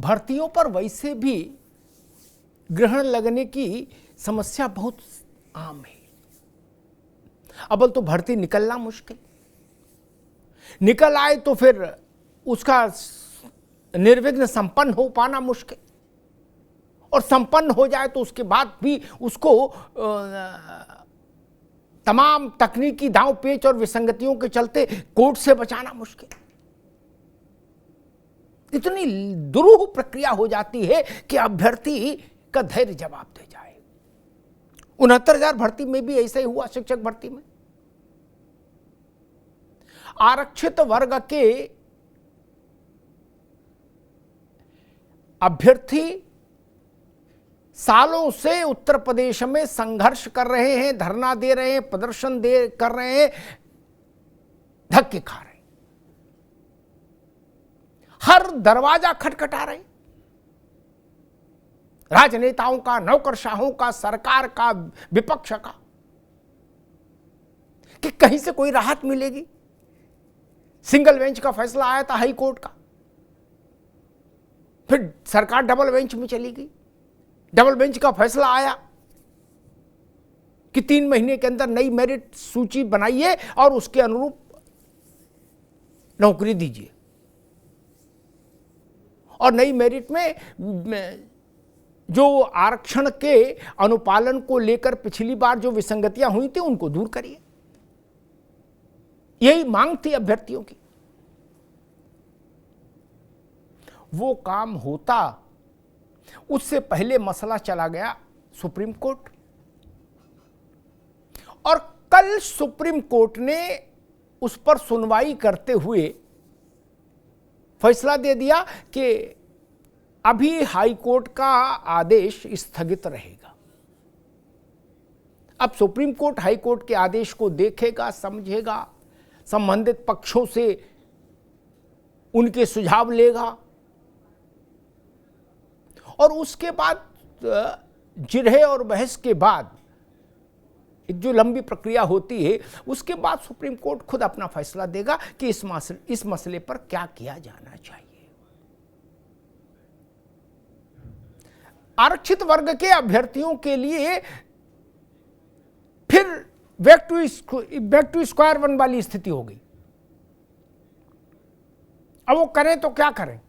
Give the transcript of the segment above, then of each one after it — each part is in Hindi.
भर्तियों पर वैसे भी ग्रहण लगने की समस्या बहुत आम है। अव्वल तो भर्ती निकलना मुश्किल, निकल आए तो फिर उसका निर्विघ्न संपन्न हो पाना मुश्किल, और संपन्न हो जाए तो उसके बाद भी उसको तमाम तकनीकी दांव पेच और विसंगतियों के चलते कोर्ट से बचाना मुश्किल। इतनी दुरूह प्रक्रिया हो जाती है कि अभ्यर्थी का धैर्य जवाब दे जाए। 69,000 भर्ती में भी ऐसा ही हुआ। शिक्षक भर्ती में आरक्षित वर्ग के अभ्यर्थी सालों से उत्तर प्रदेश में संघर्ष कर रहे हैं, धरना दे रहे हैं, प्रदर्शन कर रहे हैं, धक्के खा रहे हैं, हर दरवाजा खटखटा रहे हैं। राजनेताओं का, नौकरशाहों का, सरकार का, विपक्ष का, कि कहीं से कोई राहत मिलेगी। सिंगल बेंच का फैसला आया था हाई कोर्ट का, फिर सरकार डबल बेंच में चली गई। डबल बेंच का फैसला आया कि 3 महीने के अंदर नई मेरिट सूची बनाइए और उसके अनुरूप नौकरी दीजिए। और नई मेरिट में जो आरक्षण के अनुपालन को लेकर पिछली बार जो विसंगतियां हुई थी उनको दूर करिए। यही मांग थी अभ्यर्थियों की। वो काम होता, उससे पहले मसला चला गया सुप्रीम कोर्ट, और कल सुप्रीम कोर्ट ने उस पर सुनवाई करते हुए फैसला दे दिया कि अभी हाई कोर्ट का आदेश स्थगित रहेगा। अब सुप्रीम कोर्ट हाई कोर्ट के आदेश को देखेगा, समझेगा, संबंधित पक्षों से उनके सुझाव लेगा, और उसके बाद जिरहे और बहस के बाद एक जो लंबी प्रक्रिया होती है, उसके बाद सुप्रीम कोर्ट खुद अपना फैसला देगा कि इस मसले पर क्या किया जाना चाहिए। आरक्षित वर्ग के अभ्यर्थियों के लिए फिर बैक टू स्क्वायर वन वाली स्थिति हो गई। अब वो करें तो क्या करें?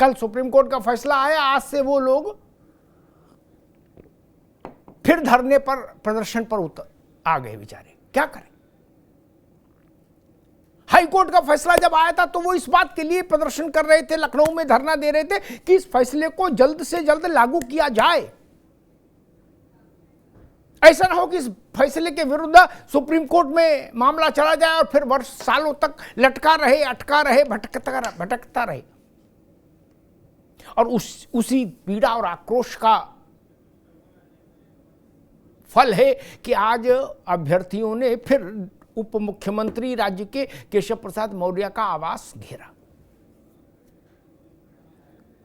कल सुप्रीम कोर्ट का फैसला आया, आज से वो लोग फिर धरने पर, प्रदर्शन पर आ गए बेचारे। क्या करें? हाई कोर्ट का फैसला जब आया था तो वो इस बात के लिए प्रदर्शन कर रहे थे, लखनऊ में धरना दे रहे थे कि इस फैसले को जल्द से जल्द लागू किया जाए। ऐसा ना हो कि इस फैसले के विरुद्ध सुप्रीम कोर्ट में मामला चला जाए और फिर वर्ष सालों तक लटका रहे, अटका रहे, भटकता रहे। और उसी पीड़ा और आक्रोश का फल है कि आज अभ्यर्थियों ने फिर उप मुख्यमंत्री राज्य के केशव प्रसाद मौर्य का आवास घेरा।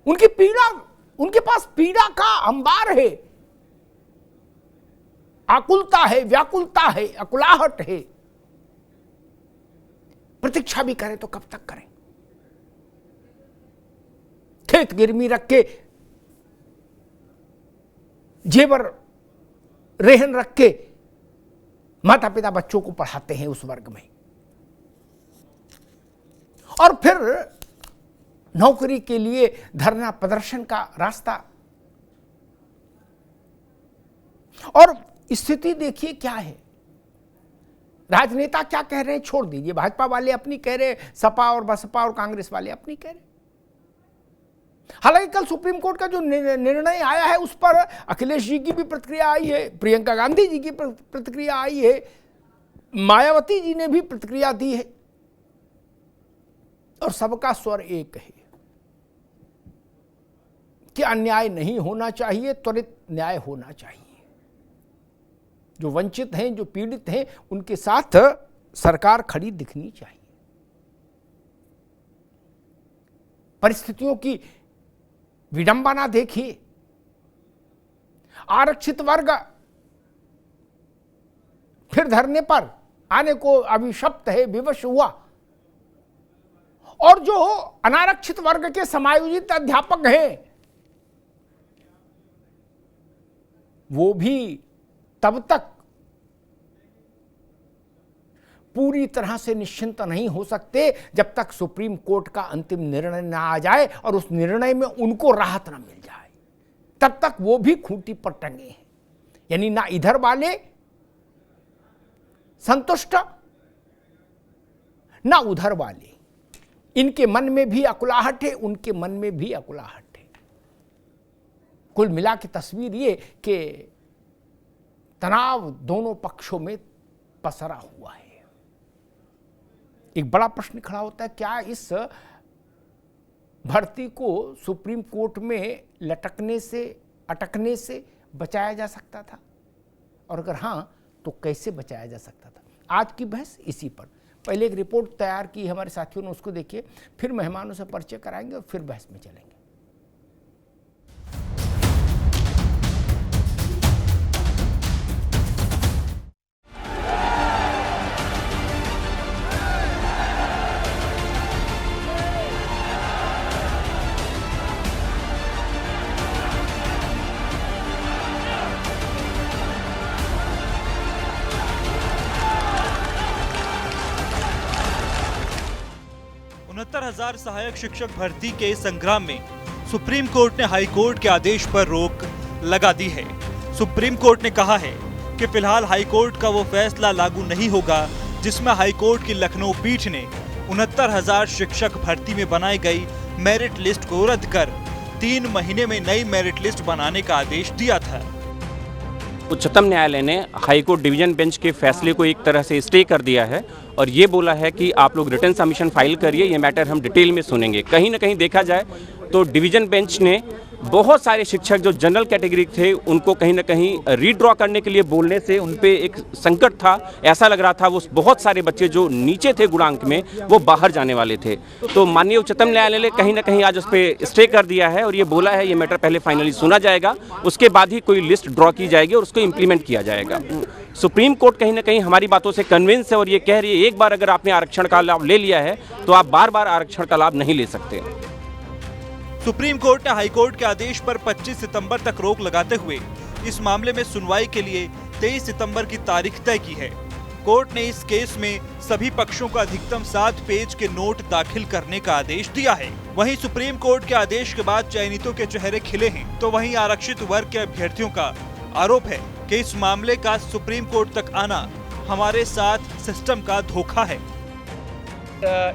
उनकी पीड़ा, उनके पास पीड़ा का अंबार है, आकुलता है, व्याकुलता है, अकुलाहट है। प्रतीक्षा भी करें तो कब तक करें? खेत गिरवी रख के, जेवर रेहन रख के माता पिता बच्चों को पढ़ाते हैं उस वर्ग में, और फिर नौकरी के लिए धरना प्रदर्शन का रास्ता। और स्थिति देखिए क्या है। राजनेता क्या कह रहे हैं छोड़ दीजिए, भाजपा वाले अपनी कह रहे, सपा और बसपा और कांग्रेस वाले अपनी कह रहे। हालांकि कल सुप्रीम कोर्ट का जो निर्णय आया है उस पर अखिलेश जी की भी प्रतिक्रिया आई है, प्रियंका गांधी जी की प्रतिक्रिया आई है, मायावती जी ने भी प्रतिक्रिया दी है, और सबका स्वर एक है कि अन्याय नहीं होना चाहिए, त्वरित न्याय होना चाहिए। जो वंचित हैं, जो पीड़ित हैं, उनके साथ सरकार खड़ी दिखनी चाहिए। परिस्थितियों की विडंबना देखिए। आरक्षित वर्ग फिर धरने पर आने को अभिशप्त है, विवश हुआ, और जो अनारक्षित वर्ग के समायोजित अध्यापक हैं वो भी तब तक पूरी तरह से निश्चिंत नहीं हो सकते जब तक सुप्रीम कोर्ट का अंतिम निर्णय ना आ जाए और उस निर्णय में उनको राहत ना मिल जाए। तब तक वो भी खूंटी पर टंगे हैं। यानी ना इधर वाले संतुष्ट ना उधर वाले, इनके मन में भी अकुलाहट है, उनके मन में भी अकुलाहट है। कुल मिला के तस्वीर ये कि तनाव दोनों पक्षों में पसरा हुआ है। एक बड़ा प्रश्न खड़ा होता है, क्या इस भर्ती को सुप्रीम कोर्ट में लटकने से अटकने से बचाया जा सकता था, और अगर हां तो कैसे बचाया जा सकता था? आज की बहस इसी पर। पहले एक रिपोर्ट तैयार की हमारे साथियों ने, उसको देखिए, फिर मेहमानों से परिचय कराएंगे और फिर बहस में चलेंगे। 69,000 सहायक शिक्षक भर्ती के संग्राम में सुप्रीम कोर्ट ने हाई कोर्ट के आदेश पर रोक लगा दी है। सुप्रीम कोर्ट ने कहा है कि फिलहाल हाई कोर्ट का वो फैसला लागू नहीं होगा जिसमें हाई कोर्ट की लखनऊ पीठ ने 69,000 शिक्षक भर्ती में बनाई गई मेरिट लिस्ट को रद्द कर 3 महीने में नई मेरिट लिस्ट बनाने का आदेश दिया था। उच्चतम न्यायालय ने हाईकोर्ट डिवीजन बेंच के फैसले को एक तरह से स्टे कर दिया है और ये बोला है कि आप लोग रिटर्न सबमिशन फाइल करिए, ये मैटर हम डिटेल में सुनेंगे। कहीं ना कहीं देखा जाए तो डिवीजन बेंच ने बहुत सारे शिक्षक जो जनरल कैटेगरी थे उनको कहीं ना कहीं रीड्रॉ करने के लिए बोलने से उन पे एक संकट था। ऐसा लग रहा था वो बहुत सारे बच्चे जो नीचे थे गुणांक में वो बाहर जाने वाले थे। तो माननीय उच्चतम न्यायालय ने कहीं ना कहीं आज उस पर स्टे कर दिया है और ये बोला है ये मैटर पहले फाइनली सुना जाएगा, उसके बाद ही कोई लिस्ट ड्रॉ की जाएगी और उसको इम्प्लीमेंट किया जाएगा। सुप्रीम कोर्ट कहीं ना कहीं हमारी बातों से कन्विंस है और ये कह रही है एक बार अगर आपने आरक्षण का लाभ ले लिया है तो आप बार बार आरक्षण का लाभ नहीं ले सकते। सुप्रीम कोर्ट ने हाईकोर्ट के आदेश पर 25 सितंबर तक रोक लगाते हुए इस मामले में सुनवाई के लिए 23 सितंबर की तारीख तय की है। कोर्ट ने इस केस में सभी पक्षों का अधिकतम 7 पेज के नोट दाखिल करने का आदेश दिया है। वहीं सुप्रीम कोर्ट के आदेश के बाद चयनितों के चेहरे खिले हैं, तो वहीं आरक्षित वर्ग के अभ्यर्थियों का आरोप है कि इस मामले का सुप्रीम कोर्ट तक आना हमारे साथ सिस्टम का धोखा है।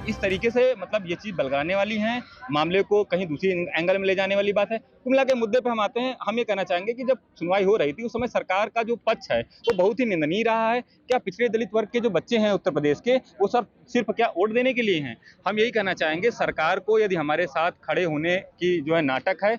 इस तरीके से मतलब ये चीज़ बलगाने वाली है, मामले को कहीं दूसरी एंगल में ले जाने वाली बात है। कुल मिला के मुद्दे पे हम आते हैं। हम ये कहना चाहेंगे कि जब सुनवाई हो रही थी उस समय सरकार का जो पक्ष है वो बहुत ही निंदनीय रहा है। क्या पिछड़े दलित वर्ग के जो बच्चे हैं उत्तर प्रदेश के वो सब सिर्फ क्या वोट देने के लिए हैं? हम यही कहना चाहेंगे सरकार को यदि हमारे साथ खड़े होने की जो है नाटक है,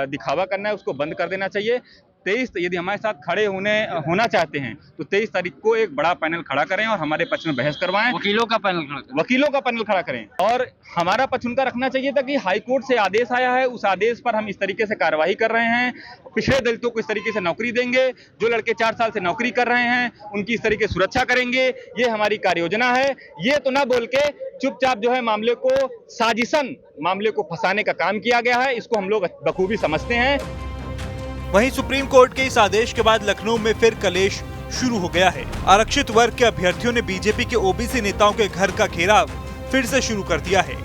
दिखावा करना है, उसको बंद कर देना चाहिए। 23 यदि हमारे साथ खड़े होना चाहते हैं तो 23 तारीख को एक बड़ा पैनल खड़ा करें और हमारे पक्ष में बहस करवाएं। वकीलों का पैनल खड़ा करें और हमारा पक्ष उनका रखना चाहिए था कि हाईकोर्ट से आदेश आया है, उस आदेश पर हम इस तरीके से कार्रवाई कर रहे हैं। पिछड़े दलितों को इस तरीके से नौकरी देंगे, जो लड़के 4 साल से नौकरी कर रहे हैं उनकी इस तरीके से सुरक्षा करेंगे, ये हमारी कार्य योजना है। ये तो ना बोल के चुपचाप जो है मामले को साजिशन, मामले को फंसाने का काम किया गया है, इसको हम लोग बखूबी समझते हैं। वहीं सुप्रीम कोर्ट के इस आदेश के बाद लखनऊ में फिर कलेश शुरू हो गया है। आरक्षित वर्ग के अभ्यर्थियों ने बीजेपी के ओबीसी नेताओं के घर का घेराव फिर से शुरू कर दिया है।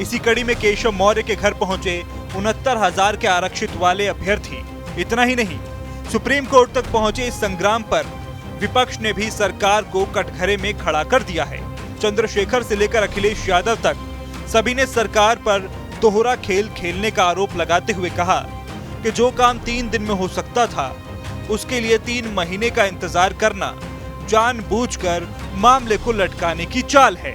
इसी कड़ी में केशव मौर्य के घर पहुंचे 69,000 के आरक्षित वाले अभ्यर्थी। इतना ही नहीं, सुप्रीम कोर्ट तक पहुंचे इस संग्राम पर विपक्ष ने भी सरकार को कटघरे में खड़ा कर दिया है। चंद्रशेखर से लेकर अखिलेश यादव तक सभी ने सरकार पर दोहरा खेल खेलने का आरोप लगाते हुए कहा कि जो काम 3 दिन में हो सकता था उसके लिए 3 महीने का इंतजार करना जानबूझकर मामले को लटकाने की चाल है।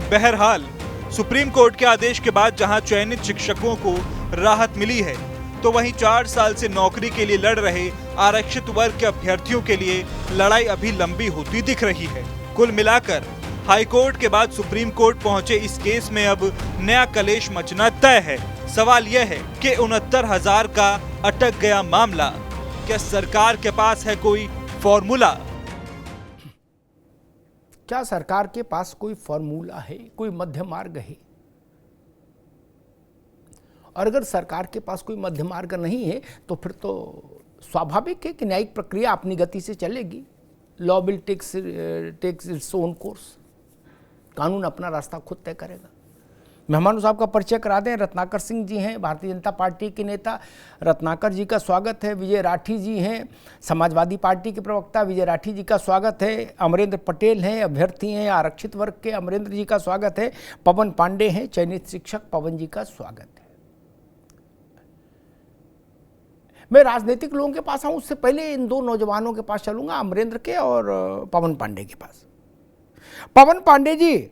बहरहाल सुप्रीम कोर्ट के आदेश के बाद जहां चयनित शिक्षकों को राहत मिली है, तो वहीं 4 साल से नौकरी के लिए लड़ रहे आरक्षित वर्ग के अभ्यर्थियों के लिए लड़ाई अभी लंबी होती दिख रही है। कुल मिलाकर हाईकोर्ट के बाद सुप्रीम कोर्ट पहुंचे इस केस में अब नया कलेश मचना तय है। सवाल यह है कि 69,000 का अटक गया मामला, क्या सरकार के पास है कोई फॉर्मूला? क्या सरकार के पास कोई फॉर्मूला है, कोई मध्य मार्ग है? और अगर सरकार के पास कोई मध्य मार्ग नहीं है तो फिर तो स्वाभाविक है कि न्यायिक प्रक्रिया अपनी गति से चलेगी। Law will takes its own course, कानून अपना रास्ता खुद तय करेगा। मेहमानों साहब का परिचय करा दें। रत्नाकर सिंह जी हैं, भारतीय जनता पार्टी के नेता। रत्नाकर जी का स्वागत है। विजय राठी जी हैं, समाजवादी पार्टी के प्रवक्ता। विजय राठी जी का स्वागत है। अमरेंद्र पटेल हैं, अभ्यर्थी हैं आरक्षित वर्ग के। अमरेंद्र जी का स्वागत है। पवन पांडे हैं, चयनित शिक्षक। पवन जी का स्वागत है। मैं राजनीतिक लोगों के पास आऊं उससे पहले इन दो नौजवानों के पास चलूंगा, अमरेंद्र के और पवन पांडे के पास। पवन पांडे जी,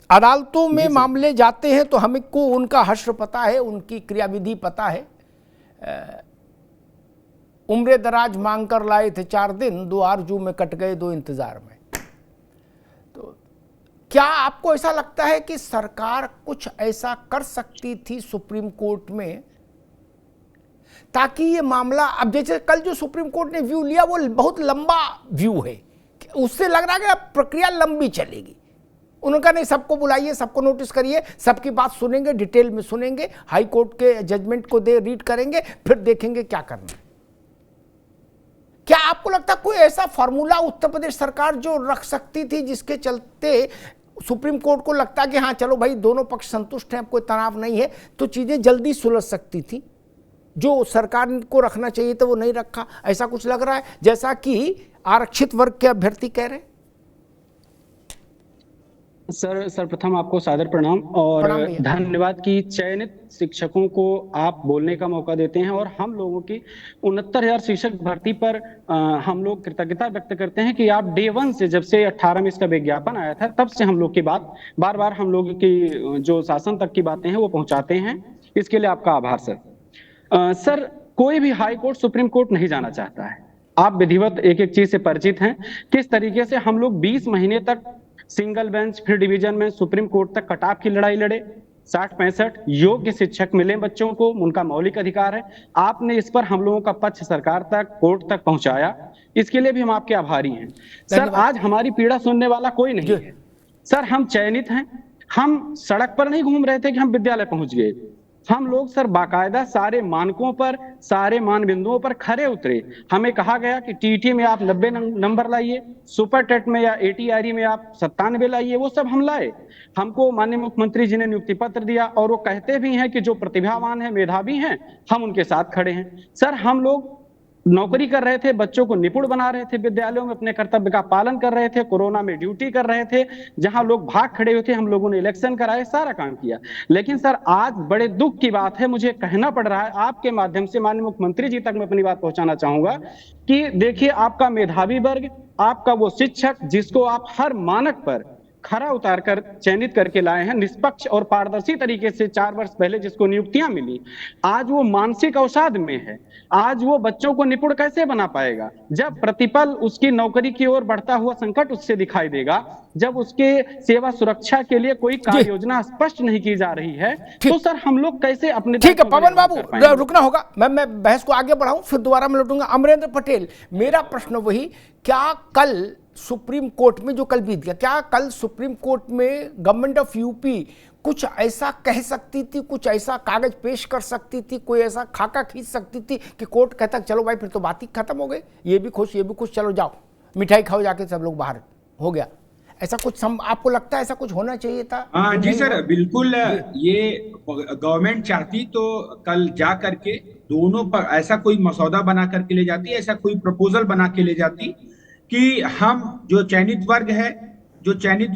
अदालतों में मामले जाते हैं तो हमको उनका हश्र पता है, उनकी क्रियाविधि पता है। उम्र दराज मांग कर लाए थे 4 दिन, 2 आरजू में कट गए 2 इंतजार में। तो क्या आपको ऐसा लगता है कि सरकार कुछ ऐसा कर सकती थी सुप्रीम कोर्ट में ताकि ये मामला, अब जैसे कल जो सुप्रीम कोर्ट ने व्यू लिया वो बहुत लंबा व्यू है, उससे लग रहा है कि अब प्रक्रिया लंबी चलेगी। उन्होंने कहा नहीं, सबको बुलाइए, सबको नोटिस करिए, सबकी बात सुनेंगे, डिटेल में सुनेंगे, हाई कोर्ट के जजमेंट को रीड करेंगे, फिर देखेंगे क्या करना है। क्या आपको लगता है कोई ऐसा फॉर्मूला उत्तर प्रदेश सरकार जो रख सकती थी जिसके चलते सुप्रीम कोर्ट को लगता है कि हाँ चलो भाई दोनों पक्ष संतुष्ट हैं, अब कोई तनाव नहीं है, तो चीजें जल्दी सुलझ सकती थी? जो सरकार को रखना चाहिए था वो नहीं रखा, ऐसा कुछ लग रहा है, जैसा कि आरक्षित वर्ग के अभ्यर्थी कह रहे हैं। सर सर्वप्रथम आपको सादर प्रणाम और धन्यवाद कि चयनित शिक्षकों को आप बोलने का मौका देते हैं और हम लोगों की 69,000 शिक्षक भर्ती पर हम लोग कृतज्ञता व्यक्त करते हैं कि आप डे 1 से, जब से 18 में इसका विज्ञापन आया था, तब से हम लोग की बात बार बार हम लोग की जो शासन तक की बातें हैं वो पहुंचाते हैं। इसके लिए आपका आभार सर। सर, कोई भी हाई कोर्ट सुप्रीम कोर्ट नहीं जाना चाहता है। आप विधिवत एक एक चीज से परिचित हैं, किस तरीके से हम लोग 20 महीने तक सिंगल बेंच, फिर डिवीजन में सुप्रीम कोर्ट तक कटाव की लड़ाई लड़े। 60-65 योग्य शिक्षक मिले बच्चों को, उनका मौलिक अधिकार है। आपने इस पर हम लोगों का पक्ष सरकार तक, कोर्ट तक पहुंचाया, इसके लिए भी हम आपके आभारी हैं। सर, आज हमारी पीड़ा सुनने वाला कोई नहीं है। सर, हम चयनित हैं, हम सड़क पर नहीं घूम रहे थे कि हम विद्यालय पहुंच गए। हम लोग सर बाकायदा सारे मानकों पर, सारे मान बिंदुओं पर खरे उतरे। हमें कहा गया कि टीटी में आप 90 नंबर लाइए, सुपर टेट में या एटीआरई में आप 97 लाइए, वो सब हम लाए। हमको माननीय मुख्यमंत्री जी ने नियुक्ति पत्र दिया और वो कहते भी हैं कि जो प्रतिभावान है, मेधावी हैं, हम उनके साथ खड़े हैं। सर, हम लोग नौकरी कर रहे थे, बच्चों को निपुण बना रहे थे, विद्यालयों में अपने कर्तव्य का पालन कर रहे थे, कोरोना में ड्यूटी कर रहे थे, जहां लोग भाग खड़े हुए थे, हम लोगों ने इलेक्शन कराए, सारा काम किया। लेकिन सर, आज बड़े दुख की बात है, मुझे कहना पड़ रहा है, आपके माध्यम से माननीय मुख्यमंत्री जी तक मैं अपनी बात पहुंचाना चाहूंगा कि देखिए, आपका मेधावी वर्ग, आपका वो शिक्षक जिसको आप हर मानक पर खरा उतार कर चयनित करके लाए हैं, निष्पक्ष और पारदर्शी तरीके से 4 वर्ष पहले जिसको नियुक्तियां मिली, आज वो मानसिक अवसाद में है। आज वो बच्चों को निपुण कैसे बना पाएगा जब प्रतिपल उसकी नौकरी की ओर बढ़ता हुआ संकट उससे दिखाई देगा, जब उसके सेवा सुरक्षा के लिए कोई कार्य योजना स्पष्ट नहीं की जा रही है, तो सर हम लोग कैसे अपने। ठीक है पवन बाबू, रुकना होगा, मैं बहस को आगे बढ़ाऊं, फिर दोबारा मैं लौटूंगा। अमरेंद्र पटेल, मेरा प्रश्न वही, क्या कल सुप्रीम कोर्ट में जो कल बीत गया, क्या कल सुप्रीम कोर्ट में गवर्नमेंट ऑफ यूपी कुछ ऐसा कह सकती थी, कुछ ऐसा कागज पेश कर सकती थी, कोई ऐसा खाका खींच सकती थी कि कोर्ट कहता चलो भाई फिर तो बात ही खत्म हो गई, ये भी खुश ये भी खुश, चलो जाओ मिठाई खाओ जाके सब लोग बाहर, हो गया? ऐसा कुछ आपको लगता है ऐसा कुछ होना चाहिए था? हाँ जी सर, बिल्कुल। ये गवर्नमेंट चाहती तो कल जा करके दोनों पर ऐसा कोई मसौदा बना करके ले जाती, ऐसा कोई प्रपोजल बना के ले जाती कि हम जो चयनित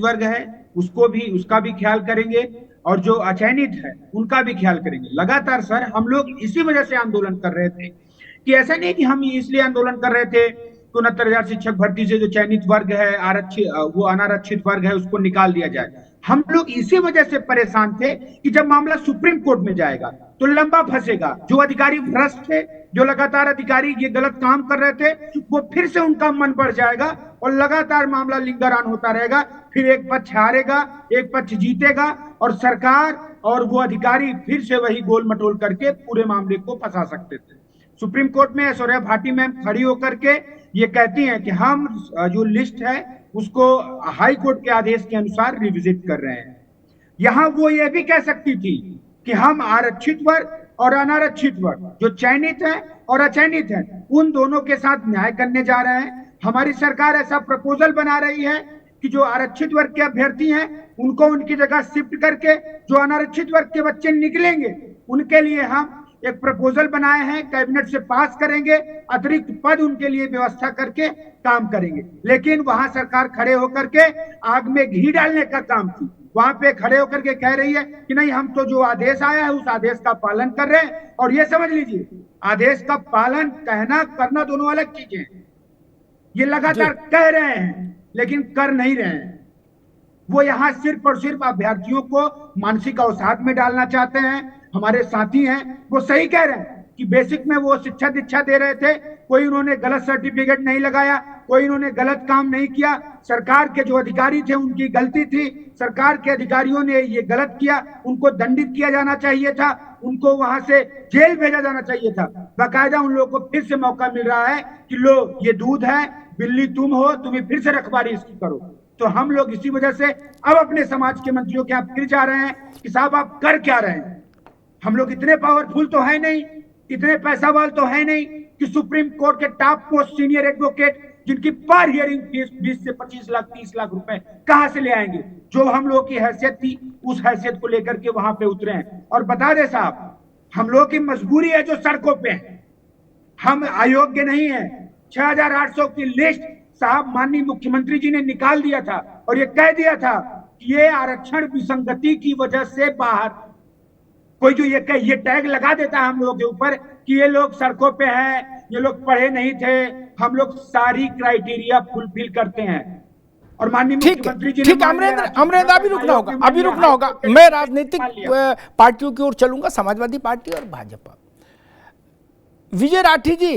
वर्ग है उसको भी, उसका भी ख्याल करेंगे और जो अचयनित है उनका भी ख्याल करेंगे। लगातार सर हम लोग इसी वजह से आंदोलन कर रहे थे कि ऐसा नहीं कि हम इसलिए आंदोलन कर रहे थे कि 69,000 शिक्षक भर्ती से जो चयनित वर्ग है, आरक्षित, वो अनारक्षित वर्ग है, उसको निकाल दिया जाए। हम लोग इसी वजह से परेशान थे कि जब मामला सुप्रीम कोर्ट में जाएगा तो लंबा फंसेगा। जो अधिकारी भ्रष्ट थे, जो लगातार अधिकारी ये गलत काम कर रहे थे, वो फिर से उनका मन बढ़ जाएगा और लगातार मामला लिंगरान होता रहेगा। फिर एक पक्ष हारेगा, एक पक्ष जीतेगा और सरकार और वो अधिकारी फिर से वही गोल मटोल करके पूरे मामले को फंसा सकते थे। सुप्रीम कोर्ट में ऐश्वर्या भाटी मैम खड़ी होकर के ये कहती हैं कि हम जो लिस्ट है उसको हाई कोर्ट के आदेश के अनुसार रिविजिट कर रहे हैं। यहां वो ये भी कह सकती थी कि हम आरक्षित वर्ग और अनारक्षित वर्ग, जो चयनित है और अचयनित है, उन दोनों के साथ न्याय करने जा रहे हैं। हमारी सरकार ऐसा प्रपोजल बना रही है कि जो आरक्षित वर्ग के अभ्यर्थी हैं उनको उनकी जगह शिफ्ट करके जो अनारक्षित वर्ग के बच्चे निकलेंगे उनके लिए हम एक प्रपोजल बनाए हैं, कैबिनेट से पास करेंगे, अतिरिक्त पद उनके लिए व्यवस्था करके काम करेंगे। लेकिन वहां सरकार खड़े होकर के आग में घी डालने का काम की, वहां पे खड़े होकर के कह रही है कि नहीं, हम तो जो आदेश आया है उस आदेश का पालन कर रहे हैं। और ये समझ लीजिए, आदेश का पालन कहना करना दोनों अलग चीजें हैं। ये लगातार कह रहे हैं लेकिन कर नहीं रहे हैं। वो यहाँ सिर्फ और सिर्फ अभ्यर्थियों को मानसिक अवसाद में डालना चाहते हैं। हमारे साथी हैं, वो सही कह रहे हैं कि बेसिक में वो शिक्षा दीक्षा दे रहे थे, कोई उन्होंने गलत सर्टिफिकेट नहीं लगाया, कोई उन्होंने गलत काम नहीं किया। सरकार के जो अधिकारी थे उनकी गलती थी, सरकार के अधिकारियों ने ये गलत किया, उनको दंडित किया जाना चाहिए था, उनको वहां से जेल भेजा जाना चाहिए था। बाकायदा उन लोगों को फिर से मौका मिल रहा है कि लो ये दूध है, बिल्ली तुम हो, तुम्हें फिर से रखवारी इसकी करो। तो हम लोग इसी वजह से अब अपने समाज के मंत्रियों के यहाँ फिर जा रहे हैं कि साहब आप कर क्या रहे हैं। हम लोग इतने पावरफुल तो है नहीं, इतने पैसा वाल तो है नहीं कि सुप्रीम कोर्ट के टॉप मोस्ट सीनियर एडवोकेट जिनकी पर हियरिंग फीस 20 से 25 लाख 30 लाख रुपए कहां से ले आएंगे। जो हम लोगों की हैसियत थी उस हैसियत को लेकर के वहां पे उतरे हैं। और बता दे साहब, हम लोगों की मजबूरी है जो सड़कों पे है, हम अयोग्य नहीं है। 6800 की लिस्ट साहब माननीय मुख्यमंत्री जी ने निकाल दिया था और ये कह दिया था कि ये आरक्षण विसंगति की वजह से बाहर। कोई जो ये टैग लगा देता है हम लोगों के ऊपर कि ये लोग सड़कों पे हैं, ये लोग पढ़े नहीं थे, हम लोग सारी क्राइटेरिया फुलफिल करते हैं। और माननीय मुख्यमंत्री जी ने ठीक, अमरेंद्र अभी रुकना होगा। मैं राजनीतिक पार्टियों की ओर चलूंगा, समाजवादी पार्टी और भाजपा। विजय राठी जी,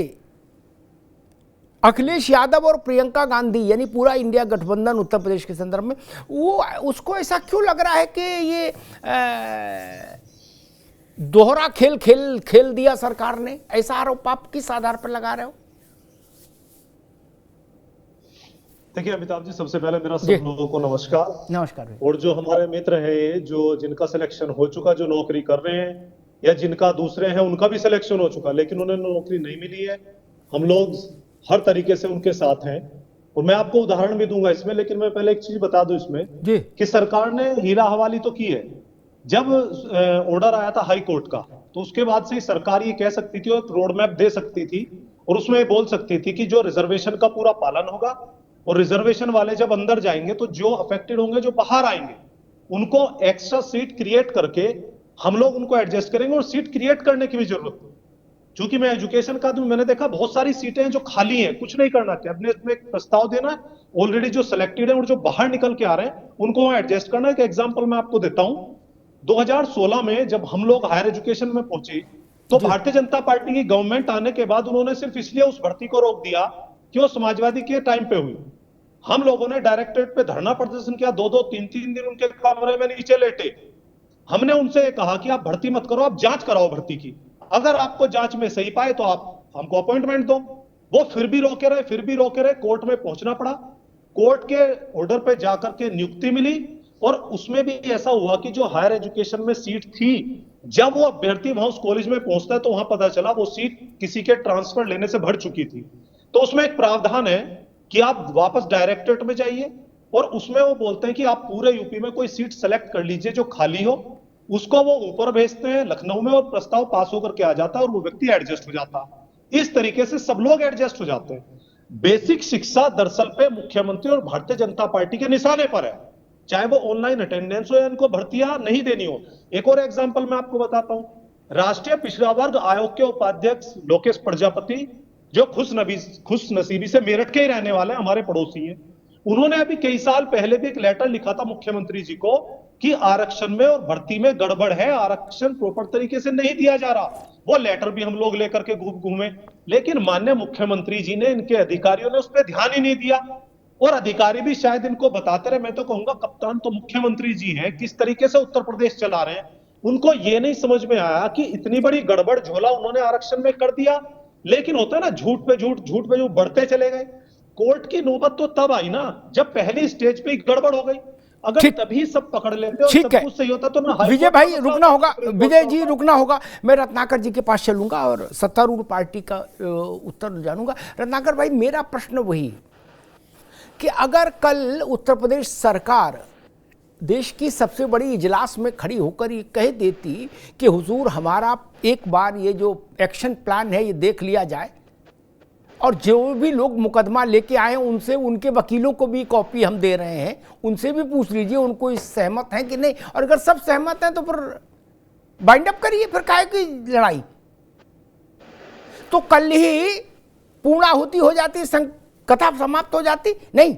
अखिलेश यादव और प्रियंका गांधी यानी पूरा इंडिया गठबंधन उत्तर प्रदेश के संदर्भ में, वो उसको ऐसा क्यों लग रहा है कि ये दोहरा खेल दिया सरकार ने? ऐसा आरोप आप किस आधार पर लगा रहे हो? देखिए अमिताभ जी, सबसे पहले मेरा सब लोगों को नमस्कार। और जो हमारे मित्र है, जो जिनका सिलेक्शन हो चुका, जो नौकरी कर रहे हैं, या जिनका दूसरे हैं उनका भी सिलेक्शन हो चुका लेकिन उन्हें नौकरी नहीं मिली है, हम लोग हर तरीके से उनके साथ हैं। और मैं आपको उदाहरण भी दूंगा इसमें, लेकिन मैं पहले एक चीज बता दूं इसमें कि सरकार ने हीरा हवाली तो की है। जब ऑर्डर आया था हाई कोर्ट का, तो उसके बाद से सरकार ये कह सकती थी और एक रोड मैप दे सकती थी और उसमें बोल सकती थी कि जो रिजर्वेशन का पूरा पालन होगा, और रिजर्वेशन वाले जब अंदर जाएंगे तो जो अफेक्टेड होंगे, जो बाहर आएंगे, उनको एक्स्ट्रा सीट क्रिएट करके हम लोग उनको एडजस्ट करेंगे। और सीट क्रिएट करने की भी जरूरत है, क्योंकि मैं एजुकेशन का दूं, मैंने देखा बहुत सारी सीटें हैं जो खाली हैं, कुछ नहीं करना, कैबिनेट में एक प्रस्ताव देना है, ऑलरेडी जो सिलेक्टेड है और जो बाहर निकल के आ रहे हैं उनको एडजस्ट करना है। एक एग्जांपल मैं आपको देता हूं, 2016 में जब हम लोग हायर एजुकेशन में पहुंचे तो भारतीय जनता पार्टी की गवर्नमेंट आने के बाद उन्होंने सिर्फ इसलिए उस भर्ती को रोक दिया कि वो समाजवादी के टाइम पे हुई। हम लोगों ने डायरेक्टरेट पे धरना प्रदर्शन किया, 2-2, 3-3 दिन उनके कमरे में नीचे लेटे। हमने उनसे कहा कि आप भर्ती मत करो, आप जांच कराओ भर्ती की, अगर आपको जांच में सही पाए तो आप हमको अपॉइंटमेंट दो। वो फिर भी रोके रहे, कोर्ट में पहुंचना पड़ा, कोर्ट के ऑर्डर पे जाकर के नियुक्ति मिली। और उसमें भी ऐसा हुआ कि जो हायर एजुकेशन में सीट थी, जब वो अभ्यर्थी वहां उस कॉलेज में पहुंचता है तो वहां पता चला वो सीट किसी के ट्रांसफर लेने से भर चुकी थी। तो उसमें एक प्रावधान है कि आप वापस डायरेक्टरेट में जाइए और उसमें वो बोलते हैं कि आप पूरे यूपी में कोई सीट सेलेक्ट कर लीजिए जो खाली हो, उसको वो ऊपर भेजते हैं लखनऊ में, और प्रस्ताव पास होकर के आ जाता है और वो व्यक्ति एडजस्ट हो जाता है। इस तरीके से सब लोग एडजस्ट हो जाते हैं। बेसिक शिक्षा दरअसल पे मुख्यमंत्री और भारतीय जनता पार्टी के निशाने पर है, चाहे वो ऑनलाइन अटेंडेंस हो या इनको भर्तियां नहीं देनी हो। एक और एग्जांपल मैं आपको बताता हूं, राष्ट्रीय पिछड़ा वर्ग आयोग के उपाध्यक्ष लोकेश प्रजापति, जो खुश नसीबी से मेरठ के ही रहने वाले, हमारे पड़ोसी हैं, उन्होंने अभी कई साल पहले भी एक लेटर लिखा था मुख्यमंत्री जी को कि आरक्षण में और भर्ती में गड़बड़ है, आरक्षण प्रॉपर तरीके से नहीं दिया जा रहा। वो लेटर भी हम लोग लेकर के घूमे, लेकिन माननीय मुख्यमंत्री जी ने, इनके अधिकारियों ने उस पर ध्यान ही नहीं दिया। और अधिकारी भी शायद इनको बताते रहे। मैं तो कहूंगा कप्तान तो मुख्यमंत्री जी हैं, किस तरीके से उत्तर प्रदेश चला रहे हैं। उनको ये नहीं समझ में आया कि इतनी बड़ी गड़बड़ झोला उन्होंने आरक्षण में कर दिया, लेकिन होता है ना, झूठ पे झूठ बढ़ते चले गए। कोर्ट की नौबत तो तब आई ना जब पहली स्टेज पे गड़बड़ हो गई। अगर तभी सब पकड़ लेते और सब कुछ सही होता तो ना। विजय भाई रुकना होगा, विजय जी रुकना होगा। मैं रत्नाकर जी के पास चलूंगा और सत्तारूढ़ पार्टी का उत्तर जानूंगा। रत्नाकर भाई, मेरा प्रश्न वही कि अगर कल उत्तर प्रदेश सरकार देश की सबसे बड़ी इजलास में खड़ी होकर ये कह देती कि हुजूर हमारा एक बार ये जो एक्शन प्लान है ये देख लिया जाए, और जो भी लोग मुकदमा लेके आए उनसे, उनके वकीलों को भी कॉपी हम दे रहे हैं, उनसे भी पूछ लीजिए उनको इस सहमत हैं कि नहीं, और अगर सब सहमत हैं तो फिर बाइंड अप करिए, फिर काहे की लड़ाई। तो कल ही पूर्णाहुति हो जाती, कथा समाप्त हो जाती नहीं।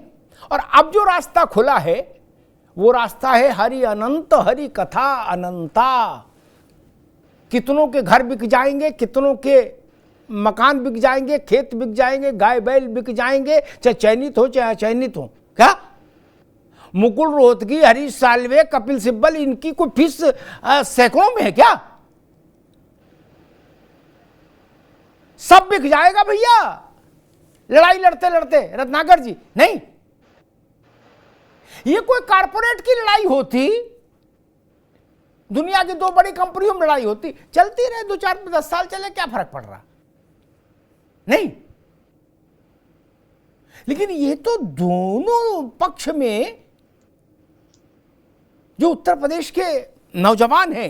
और अब जो रास्ता खुला है वो रास्ता है हरि अनंत, हरि कथा अनंता। कितनों के घर बिक जाएंगे, कितनों के मकान बिक जाएंगे, खेत बिक जाएंगे, गाय बैल बिक जाएंगे, चाहे चयनित हो चाहे अचयनित हो। क्या मुकुल रोहतगी, हरीश साल्वे, कपिल सिब्बल, इनकी कोई फीस सैकड़ों में है क्या? सब बिक जाएगा भैया लड़ाई लड़ते लड़ते। रत्नाकर जी, नहीं, ये कोई कारपोरेट की लड़ाई होती, दुनिया की दो बड़ी कंपनियों में लड़ाई होती, चलती रहे 2 4 10 साल चले, क्या फर्क पड़ रहा? नहीं, लेकिन ये तो दोनों पक्ष में जो उत्तर प्रदेश के नौजवान हैं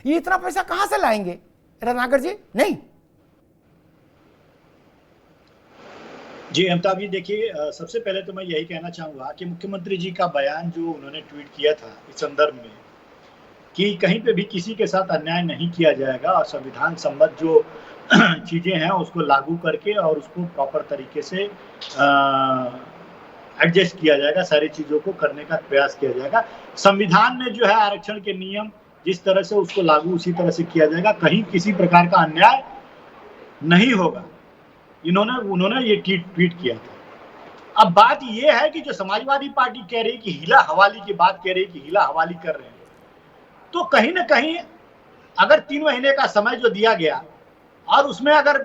ये इतना पैसा कहां से लाएंगे रत्नाकर जी? नहीं जी अमिताभ जी, देखिए सबसे पहले तो मैं यही कहना चाहूंगा कि मुख्यमंत्री जी का बयान जो उन्होंने ट्वीट किया था इस संदर्भ में कि कहीं पे भी किसी के साथ अन्याय नहीं किया जाएगा और संविधान सम्मत जो चीजें हैं उसको लागू करके और उसको प्रॉपर तरीके से एडजस्ट किया जाएगा, सारी चीजों को करने का प्रयास किया जाएगा। संविधान में जो है आरक्षण के नियम जिस तरह से उसको लागू उसी तरह से किया जाएगा, कहीं किसी प्रकार का अन्याय नहीं होगा। उन्होंने ये ट्वीट किया था। अब बात ये है कि जो समाजवादी पार्टी कह रही है कि हीला हवाली की बात कह रही है कि हीला हवाली कर रहे हैं, तो कहीं ना कहीं अगर 3 महीने का समय जो दिया गया और उसमें अगर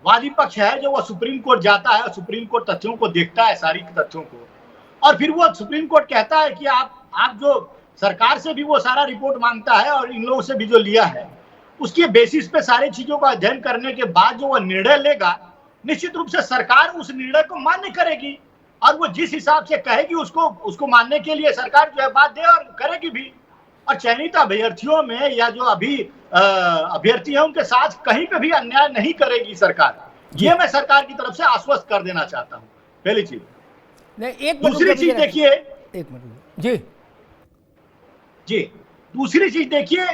वादी पक्ष है जो वह सुप्रीम कोर्ट जाता है, सुप्रीम कोर्ट तथ्यों को देखता है, सारी तथ्यों को, और फिर वो सुप्रीम कोर्ट कहता है कि आप जो सरकार से भी वो सारा रिपोर्ट मांगता है और इन लोगों से भी जो लिया है उसके बेसिस पे सारी चीजों का अध्ययन करने के बाद जो वह निर्णय लेगा, निश्चित रूप से सरकार उस निर्णय को मान्य करेगी और वो जिस हिसाब से कहेगी उसको मानने के लिए सरकार जो है बात दे और करेगी भी। और चयनित अभ्यर्थियों में या जो अभी अभ्यर्थी हैं उनके साथ कहीं पे भी अन्याय नहीं करेगी सरकार। ये मैं सरकार की तरफ से आश्वस्त कर देना चाहता हूँ, पहली चीज। दूसरी चीज देखिए, एक मिनट जी, दूसरी चीज देखिए,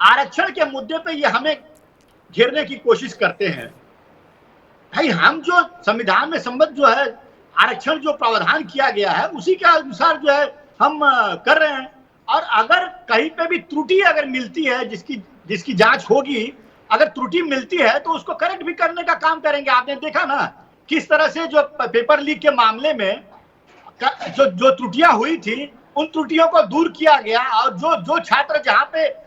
आरक्षण के मुद्दे पे ये हमें घेरने की कोशिश करते हैं। भाई हम जो संविधान में संबद्ध जो है आरक्षण जो प्रावधान किया गया है उसी के अनुसार जो है हम कर रहे हैं, और अगर कहीं पे भी त्रुटि अगर मिलती है जिसकी जांच होगी, अगर त्रुटि मिलती है तो उसको करेक्ट भी करने का काम करेंगे। आपने देखा ना किस तरह से जो पेपर लीक के मामले में जो त्रुटियां हुई थी उन त्रुटियों को दूर किया गया, और जो छात्र जहां पे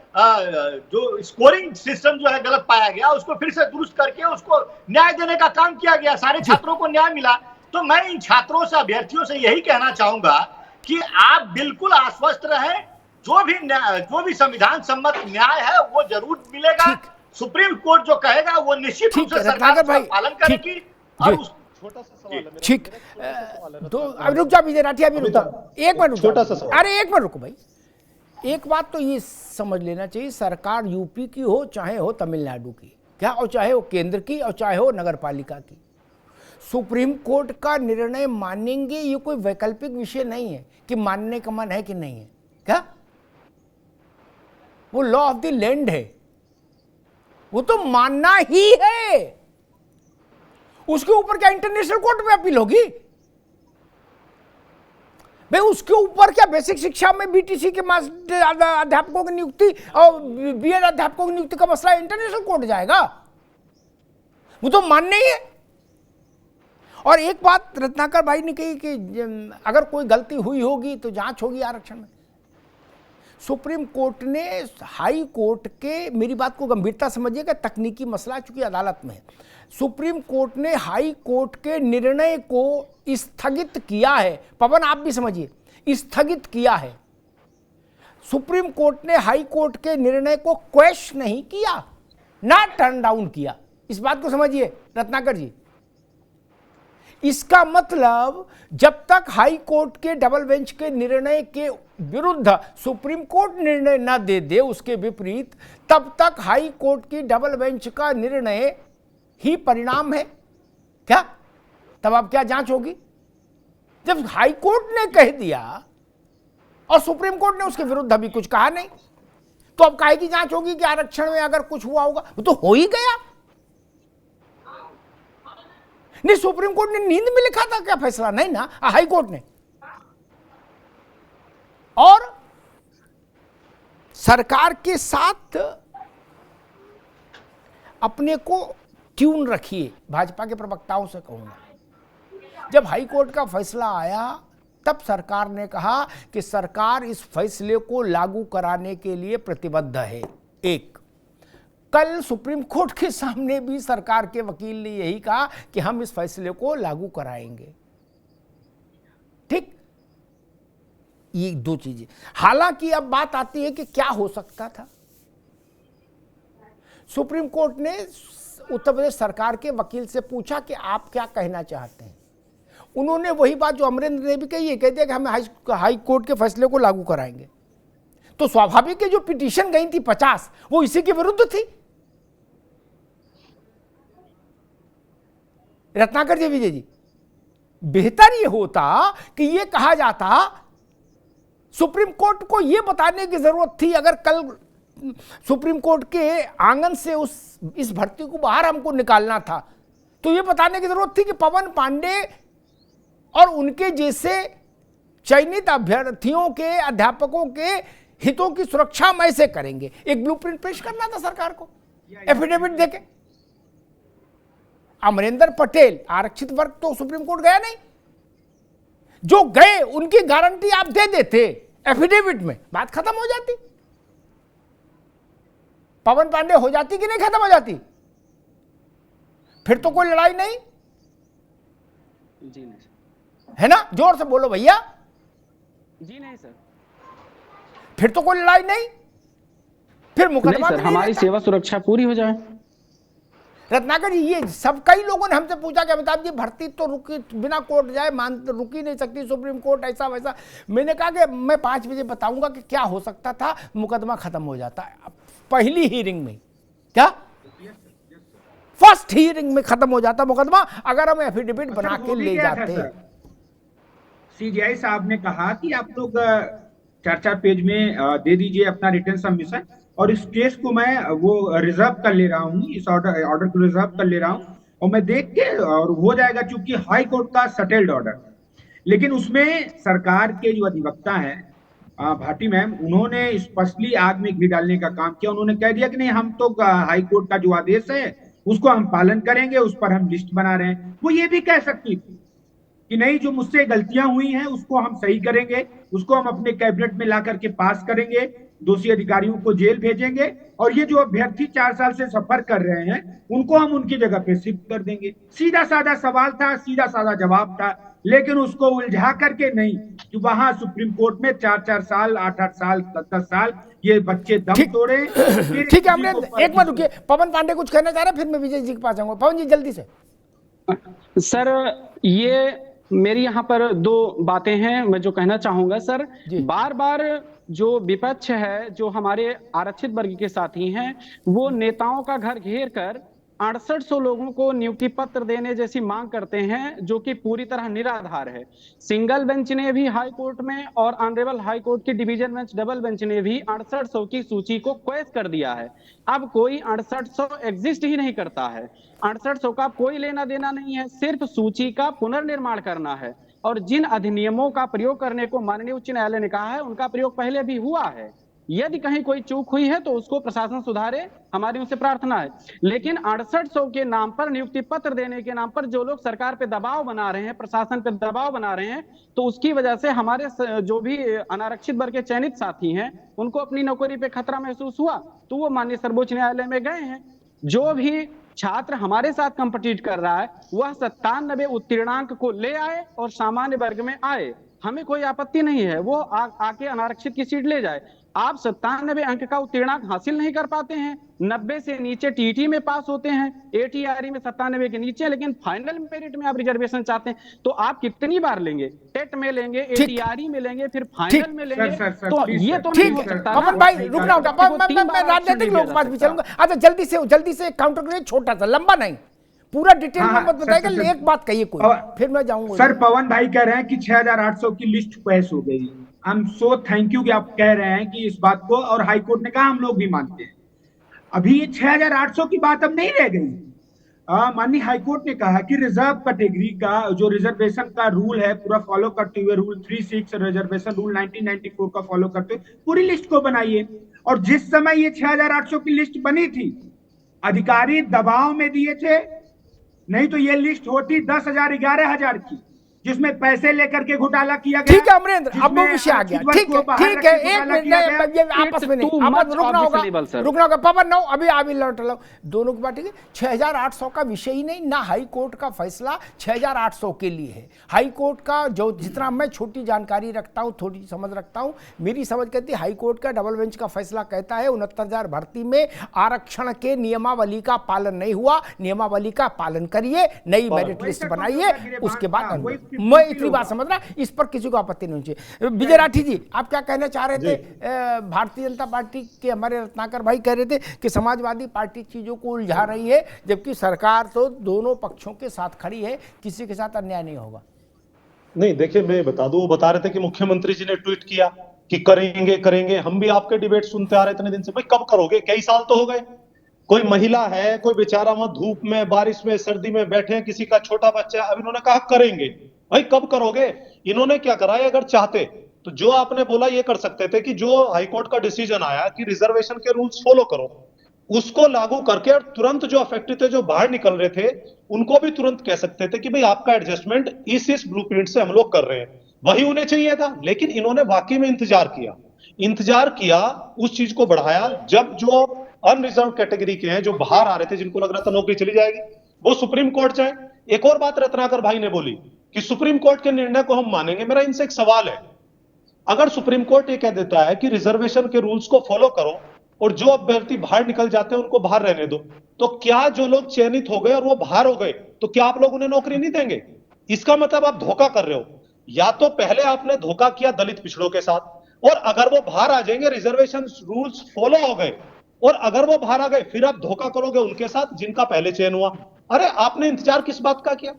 जो स्कोरिंग सिस्टम जो है गलत पाया गया उसको फिर से दुरुस्त करके उसको न्याय देने का काम किया गया, सारे छात्रों को न्याय मिला। तो मैं इन छात्रों से, अभ्यर्थियों से यही कहना चाहूंगा कि आप बिल्कुल आश्वस्त रहें, जो भी संविधान सम्मत न्याय है वो जरूर मिलेगा। सुप्रीम कोर्ट जो कहेगा वो निश्चित रूप से सरकार का पालन करेगी। और छोटा सा सवाल है, ठीक, तो अब रुक जा विजय राठी, अभी रुक एक मिनट, छोटा सा सवाल। अरे एक मिनट रुको भाई। एक बात तो ये समझ लेना चाहिए, सरकार यूपी की हो चाहे हो तमिलनाडु की, क्या, और चाहे हो केंद्र की और चाहे हो नगर पालिका की, सुप्रीम कोर्ट का निर्णय मानेंगे। ये कोई वैकल्पिक विषय नहीं है कि मानने का मन है कि नहीं है, क्या वो लॉ ऑफ द लैंड है, वो तो मानना ही है। उसके ऊपर क्या इंटरनेशनल कोर्ट में अपील होगी? भाई उसके ऊपर क्या बेसिक शिक्षा में बीटीसी के मास्टर अध्यापकों की नियुक्ति और बीएड अध्यापकों की नियुक्ति का मसला इंटरनेशनल कोर्ट जाएगा? वो तो मानने ही है। और एक बात रत्नाकर भाई ने कही कि अगर कोई गलती हुई होगी तो जांच होगी आरक्षण में। सुप्रीम कोर्ट ने हाई कोर्ट के, मेरी बात को गंभीरता समझिएगा, तकनीकी मसला चूंकि अदालत में है, सुप्रीम कोर्ट ने हाई कोर्ट के निर्णय को स्थगित किया है। पवन आप भी समझिए, स्थगित किया है। सुप्रीम कोर्ट ने हाई कोर्ट के निर्णय को क्वेश्चन नहीं किया, ना टर्न डाउन किया। इस बात को समझिए रत्नाकर जी। इसका मतलब जब तक हाई कोर्ट के डबल बेंच के निर्णय के विरुद्ध सुप्रीम कोर्ट निर्णय न दे उसके विपरीत, तब तक हाई कोर्ट की डबल बेंच का निर्णय ही परिणाम है क्या? तब अब क्या जांच होगी? जब हाई कोर्ट ने कह दिया और सुप्रीम कोर्ट ने उसके विरुद्ध अभी कुछ कहा नहीं, तो अब काहे की जांच होगी कि आरक्षण में अगर कुछ हुआ होगा? वो तो हो ही गया। नहीं, सुप्रीम कोर्ट ने नींद में लिखा था क्या फैसला? नहीं ना, हाई कोर्ट ने। और सरकार के साथ अपने को ट्यून रखिए, भाजपा के प्रवक्ताओं से कहूंगा। जब हाई कोर्ट का फैसला आया तब सरकार ने कहा कि सरकार इस फैसले को लागू कराने के लिए प्रतिबद्ध है। एक, कल सुप्रीम कोर्ट के सामने भी सरकार के वकील ने यही कहा कि हम इस फैसले को लागू कराएंगे। ठीक, ये दो चीजें। हालांकि अब बात आती है कि क्या हो सकता था। सुप्रीम कोर्ट ने उत्तर प्रदेश सरकार के वकील से पूछा कि आप क्या कहना चाहते हैं। उन्होंने वही बात जो अमरेंद्र ने भी कही है, कह दिया कि हम हाई कोर्ट के फैसले को लागू कराएंगे। तो स्वाभाविक है जो पिटीशन गई थी 50, वो इसी के विरुद्ध थी। रत्नाकर जी, विजय जी, बेहतर ये होता कि ये कहा जाता, सुप्रीम कोर्ट को ये बताने की जरूरत थी, अगर कल सुप्रीम कोर्ट के आंगन से इस भर्ती को बाहर हमको निकालना था, तो ये बताने की जरूरत थी कि पवन पांडे और उनके जैसे चयनित अभ्यर्थियों के, अध्यापकों के हितों की सुरक्षा हम ऐसे करेंगे। एक ब्लूप्रिंट पेश करना था सरकार को, एफिडेविट देके। अमरेंद्र पटेल आरक्षित वर्ग तो सुप्रीम कोर्ट गया नहीं, जो गए उनकी गारंटी आप दे देते एफिडेविट में, बात खत्म हो जाती। पवन पांडे हो जाती कि नहीं खत्म हो जाती? फिर तो कोई लड़ाई नहीं। जी नहीं है ना? जोर से बोलो भैया। जी नहीं सर। फिर तो कोई लड़ाई नहीं, फिर मुकदमा नहीं, हमारी सेवा सुरक्षा पूरी हो जाए। रत्नाकर जी, ये सब कई लोगों ने हमसे पूछा कि अमिताभ जी भर्ती तो रुकी, बिना कोर्ट जाए रुक ही नहीं सकती सुप्रीम कोर्ट, ऐसा वैसा। मैंने कहा कि मैं 5 बजे बताऊंगा कि क्या हो सकता था, मुकदमा खत्म हो जाता है पहली हीयरिंग में। क्या फर्स्ट हीयरिंग में खत्म हो जाता मुकदमा, अगर हम एफिडेविट बना के ले जाते। सीजीआई साहब ने कहा कि आप लोग 4-4 पेज में दे दीजिए अपना रिटर्न सबमिशन, और इस केस को मैं वो रिजर्व कर ले रहा हूँ, इस ऑर्डर को रिजर्व कर ले रहा हूँ, और मैं देख के और हो जाएगा, चूंकि हाई कोर्ट का सेटल्ड ऑर्डर। लेकिन उसमें सरकार के जो अधिवक्ता हैं भाटी मैम, उन्होंने स्पष्टली आग में घी डालने का काम किया। उन्होंने कह दिया कि नहीं, हम तो हाई कोर्ट का जो आदेश है उसको हम पालन करेंगे, उस पर हम लिस्ट बना रहे हैं। वो ये भी कह सकती थी कि नहीं, जो मुझसे गलतियां हुई हैं उसको हम सही करेंगे, उसको हम अपने कैबिनेट में ला करके पास करेंगे, दोषी अधिकारियों को जेल भेजेंगे, और ये जो अभ्यर्थी 4 साल से सफर कर रहे हैं उनको हम उनकी जगह पे शिफ्ट कर देंगे। सीधा साधा सवाल था, सीधा साधा जवाब था, लेकिन उसको उलझा करके नहीं कि वहां सुप्रीम कोर्ट में 4-4 साल, 8-8 साल, 10-10 साल ये बच्चे दम तोड़े। ठीक है, हमने एक मिनट रुकिए, पवन पांडे कुछ कहना चाह रहे, फिर मैं विजय जी के पास आऊंगा। पवन जी जल्दी से। सर, ये मेरी यहाँ पर 2 बातें हैं मैं जो कहना चाहूंगा। सर, बार बार जो विपक्ष है, जो हमारे आरक्षित वर्ग के साथी हैं, वो नेताओं का घर घेर कर 6800 लोगों को नियुक्ति पत्र देने जैसी मांग करते हैं, जो कि पूरी तरह निराधार है। सिंगल बेंच ने भी हाई कोर्ट में और ऑनरेबल हाई कोर्ट की डिवीजन बेंच, डबल बेंच ने भी 6800 की सूची को क्वेश कर दिया है। अब कोई 6800 एग्जिस्ट ही नहीं करता है, 6800 का कोई लेना देना नहीं है, सिर्फ सूची का पुनर्निर्माण करना है। और जिन अधिनियमों का प्रयोग करने को माननीय उच्च न्यायालय ने कहा है, उनका प्रयोग पहले भी हुआ है। यदि कहीं कोई चूक हुई है तो उसको प्रशासन सुधारे, हमारी उनसे प्रार्थना है। लेकिन 6800 के नाम पर, नियुक्ति पत्र देने के नाम पर जो लोग सरकार पे दबाव बना रहे हैं, प्रशासन पे दबाव बना रहे हैं, तो उसकी वजह से हमारे जो भी अनारक्षित वर्ग के चयनित साथी हैं उनको अपनी नौकरी पे खतरा महसूस हुआ, तो वो माननीय सर्वोच्च न्यायालय में गए हैं। जो भी छात्र हमारे साथ कंपीट कर रहा है वह 97 उत्तीर्णांक को ले आए और सामान्य वर्ग में आए, हमें कोई आपत्ति नहीं है, वो आके अनारक्षित की सीट ले जाए। आप 97 अंक का उत्तीर्णांक हासिल नहीं कर पाते हैं, 90 से नीचे टीटी में पास होते हैं, एटीआरई में 97 के नीचे, लेकिन फाइनल मेरिट में आप रिजर्वेशन चाहते हैं, तो आप कितनी बार लेंगे? टेट में लेंगे, एटीआरई में लेंगे, फिर फाइनल में लेंगे, तो ये तो नहीं हो सकता। पवन भाई रुकना होगा, मैं राजनीतिक लोग बात भी चलूंगा। अच्छा जल्दी से काउंटर करिए, छोटा सा, लंबा नहीं, पूरा डिटेल में मत बताइएगा, एक बात कहिए कोई, फिर मैं जाऊंगा। सर पवन भाई कह रहे हैं कि 6800 की लिस्ट पास हो गई। I am so thank you कि आप कह रहे हैं कि इस बात को, और हाई कोर्ट ने कहा हम लोग भी मानते हैं। अभी 6800 की बात अब नहीं रह गई। माननीय हाई कोर्ट ने कहा कि रिजर्व कैटेगरी का जो रिजर्वेशन का रूल है पूरा फॉलो करते हुए, रूल 36 रिजर्वेशन रूल 1994 का फॉलो करते हुए पूरी लिस्ट को बनाइए। और जिस समय ये 6800 की लिस्ट बनी थी, अधिकारी दबाव में दिए थे, नहीं तो ये लिस्ट होती 10,000 11,000 की, जिसमें पैसे लेकर के घोटाला किया गया। ठीक है अमरेंद्र, अब वो विषय आ गया। ठीक है, एक मिनट आपस में नहीं, आपस रुकना होगा। पवन नो अभी लौट लो, दोनों की बात ठीक है। 6800 का विषय ही नहीं, ना हाई कोर्ट का फैसला 6800 के लिए है। हाई कोर्ट का जो जितना मैं छोटी जानकारी रखता हूँ, थोड़ी समझ रखता हूँ, मेरी समझ कहती है हाई कोर्ट का डबल बेंच का फैसला कहता है 69,000 भर्ती में आरक्षण के नियमावली का पालन नहीं हुआ, नियमावली का पालन करिए, नई मेरिट लिस्ट बनाइए, उसके बाद मैं इतनी बात समझ रहा, इस पर किसी को आपत्ति नहीं चाहिए। विजय राठी जी, आप क्या कहना चाह रहे थे? भारतीय जनता पार्टी के हमारे रत्नाकर भाई कह रहे थे कि समाजवादी पार्टी चीजों को उलझा रही है, जबकि सरकार तो दोनों पक्षों के साथ खड़ी है, किसी के साथ अन्याय नहीं होगा। नहीं देखिए, मैं बता दूं, वो बता रहे थे कि मुख्यमंत्री जी ने ट्वीट किया कि करेंगे। हम भी आपके डिबेट सुनते आ रहे इतने दिन से, भाई कब करोगे? कई साल तो हो गए। कोई महिला है, कोई बेचारा वहां धूप में, बारिश में, सर्दी में बैठे हैं, किसी का छोटा बच्चा है, अब इन्होंने कहा करेंगे। भाई कब करोगे? इन्होंने क्या करा है? अगर चाहते तो जो आपने बोला ये कर सकते थे कि जो हाईकोर्ट का डिसीजन आया कि रिजर्वेशन के रूल्स फॉलो करो, उसको लागू करके और तुरंत जो अफेक्टेड थे, जो बाहर निकल रहे थे, उनको भी तुरंत कह सकते थे कि भाई आपका एडजस्टमेंट इस ब्लूप्रिंट से हम लोग कर रहे हैं। वही उन्हें चाहिए था, लेकिन इन्होंने वाकई में इंतजार किया, उस चीज को बढ़ाया। जब जो अनरिजर्व कैटेगरी के हैं, जो बाहर आ रहे थे, जिनको लग रहा था नौकरी चली जाएगी, वो सुप्रीम कोर्ट जाए। एक और बात रत्नाकर भाई ने बोली कि सुप्रीम कोर्ट के निर्णय को हम मानेंगे। मेरा इनसे एक सवाल है, अगर सुप्रीम कोर्ट ये कह देता है कि रिजर्वेशन के रूल्स को फॉलो करो और जो अभ्यर्थी बाहर निकल जाते हैं उनको बाहर रहने दो, तो क्या जो लोग चयनित हो गए और वो बाहर हो गए, तो क्या आप लोग उन्हें नौकरी नहीं देंगे? इसका मतलब आप धोखा कर रहे हो। या तो पहले आपने धोखा किया दलित पिछड़ों के साथ, और अगर वो बाहर आ जाएंगे, रिजर्वेशन रूल्स फॉलो हो गए, और अगर वो बाहर आ गए, फिर आप धोखा करोगे उनके साथ जिनका पहले चयन हुआ। अरे आपने इंतजार किस बात का किया?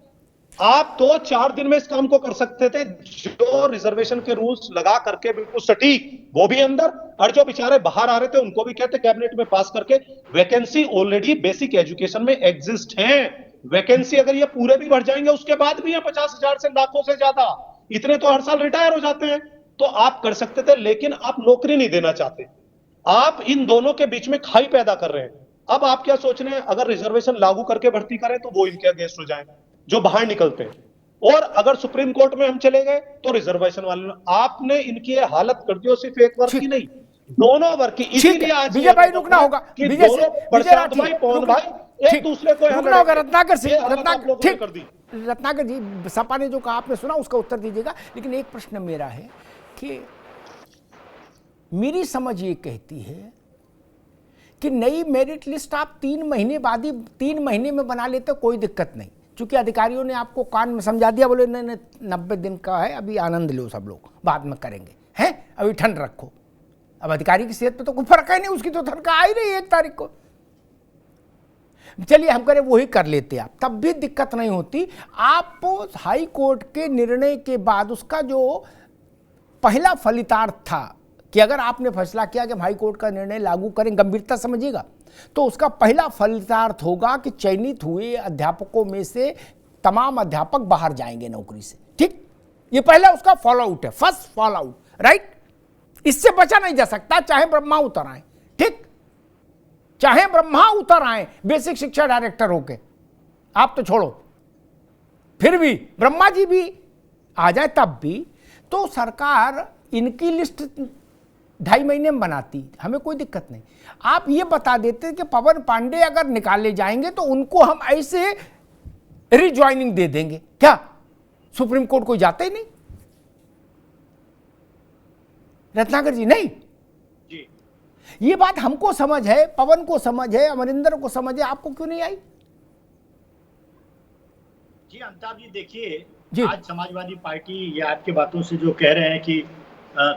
आप तो 4 दिन में इस काम को कर सकते थे, जो रिजर्वेशन के रूल्स लगा करके बिल्कुल सटीक, वो भी अंदर, और जो बेचारे बाहर आ रहे थे उनको भी कहते कैबिनेट में पास करके। वैकेंसी ऑलरेडी बेसिक एजुकेशन में एग्जिस्ट है। वैकेंसी अगर ये पूरे भी बढ़ जाएंगे, उसके बाद भी 50,000 से लाखों से ज्यादा, इतने तो हर साल रिटायर हो जाते हैं। तो आप कर सकते थे, लेकिन आप नौकरी नहीं देना चाहते। आप इन दोनों के बीच में खाई पैदा कर रहे हैं। अब आप क्या सोच रहे हैं? अगर रिजर्वेशन लागू करके भर्ती करें तो वो इनके अगेंस्ट हो जाए जो बाहर निकलते हैं, और अगर सुप्रीम कोर्ट में हम चले गए तो रिजर्वेशन वाले। आपने इनकी हालत कर दी, सिर्फ एक वर्ग की नहीं, दोनों वर्ग की। इसीलिए आज विजय भाई रुकना होगा, प्रसाद भाई, पवन भाई एक दूसरे को रुकना होगा। रत्नाकर सिंह, रत्नाकर रत्नाकर जी, सपा ने जो कहा आपने सुना, उसका उत्तर दीजिएगा। लेकिन एक प्रश्न मेरा है कि मेरी समझ ये कहती है कि नई मेरिट लिस्ट आप 3 महीने बाद ही 3 महीने में बना लेते, कोई दिक्कत नहीं, क्योंकि अधिकारियों ने आपको कान में समझा दिया, बोले नहीं 90 दिन का है, अभी आनंद लो सब लोग, बाद में करेंगे, हैं अभी ठंड रखो। अब अधिकारी की सेहत पे तो कोई फर्क है नहीं, उसकी तो तनख्वाह आ ही रही है 1 तारीख को। चलिए हम करें वही कर लेते, आप तब भी दिक्कत नहीं होती। आप हाई कोर्ट के निर्णय के बाद उसका जो पहला फलितार्थ था कि अगर आपने फैसला किया कि हम हाई कोर्ट का निर्णय लागू करें, गंभीरता समझिएगा, तो उसका पहला फलितार्थ होगा कि चयनित हुए अध्यापकों में से तमाम अध्यापक बाहर जाएंगे नौकरी से। ठीक, ये पहला उसका फॉलो आउट है, फर्स्ट फॉलो आउट, राइट। इससे बचा नहीं जा सकता, चाहे ब्रह्मा उतर आए। ठीक, चाहे ब्रह्मा उतर आए बेसिक शिक्षा डायरेक्टर होके, आप तो छोड़ो, फिर भी ब्रह्मा जी भी आ जाए तब भी तो सरकार इनकी लिस्ट 2.5 महीने में बनाती, हमें कोई दिक्कत नहीं। आप ये बता देते कि पवन पांडे अगर निकाले जाएंगे तो उनको हम ऐसे रिज्वाइनिंग दे देंगे, क्या सुप्रीम कोर्ट कोई जाता ही नहीं? रत्नाकर जी नहीं जी, ये बात हमको समझ है, पवन को समझ है, अमरिंदर को समझ है, आपको क्यों नहीं आई? जी अमिताभ जी देखिए, जी। आज समाजवादी पार्टी ये आपके बातों से जो कह रहे हैं कि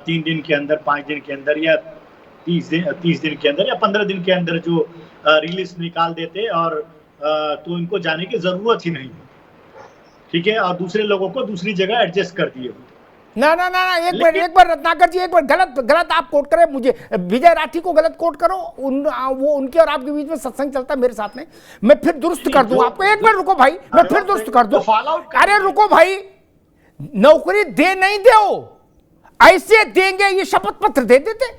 3 दिन के अंदर, 5 दिन के अंदर या 30 दिन के अंदर या 15 दिन के अंदर जो रिलीज निकाल देते और तो इनको जाने की जरूरत ही नहीं, ठीक है, और दूसरे लोगों को दूसरी जगह एडजस्ट कर दिए। ना, एक बार रत्नाकर जी, एक बार गलत आप कोट करें मुझे, विजय राठी को गलत कोट करो, वो उनके और आपके बीच में सत्संग चलता है, मेरे साथ नहीं, मैं फिर दुरुस्त कर दूं आपको। एक बार रुको भाई, मैं फिर दुरुस्त कर दूं। अरे रुको भाई, नौकरी दे नहीं दो, ऐसे देंगे ये शपथ पत्र दे देते,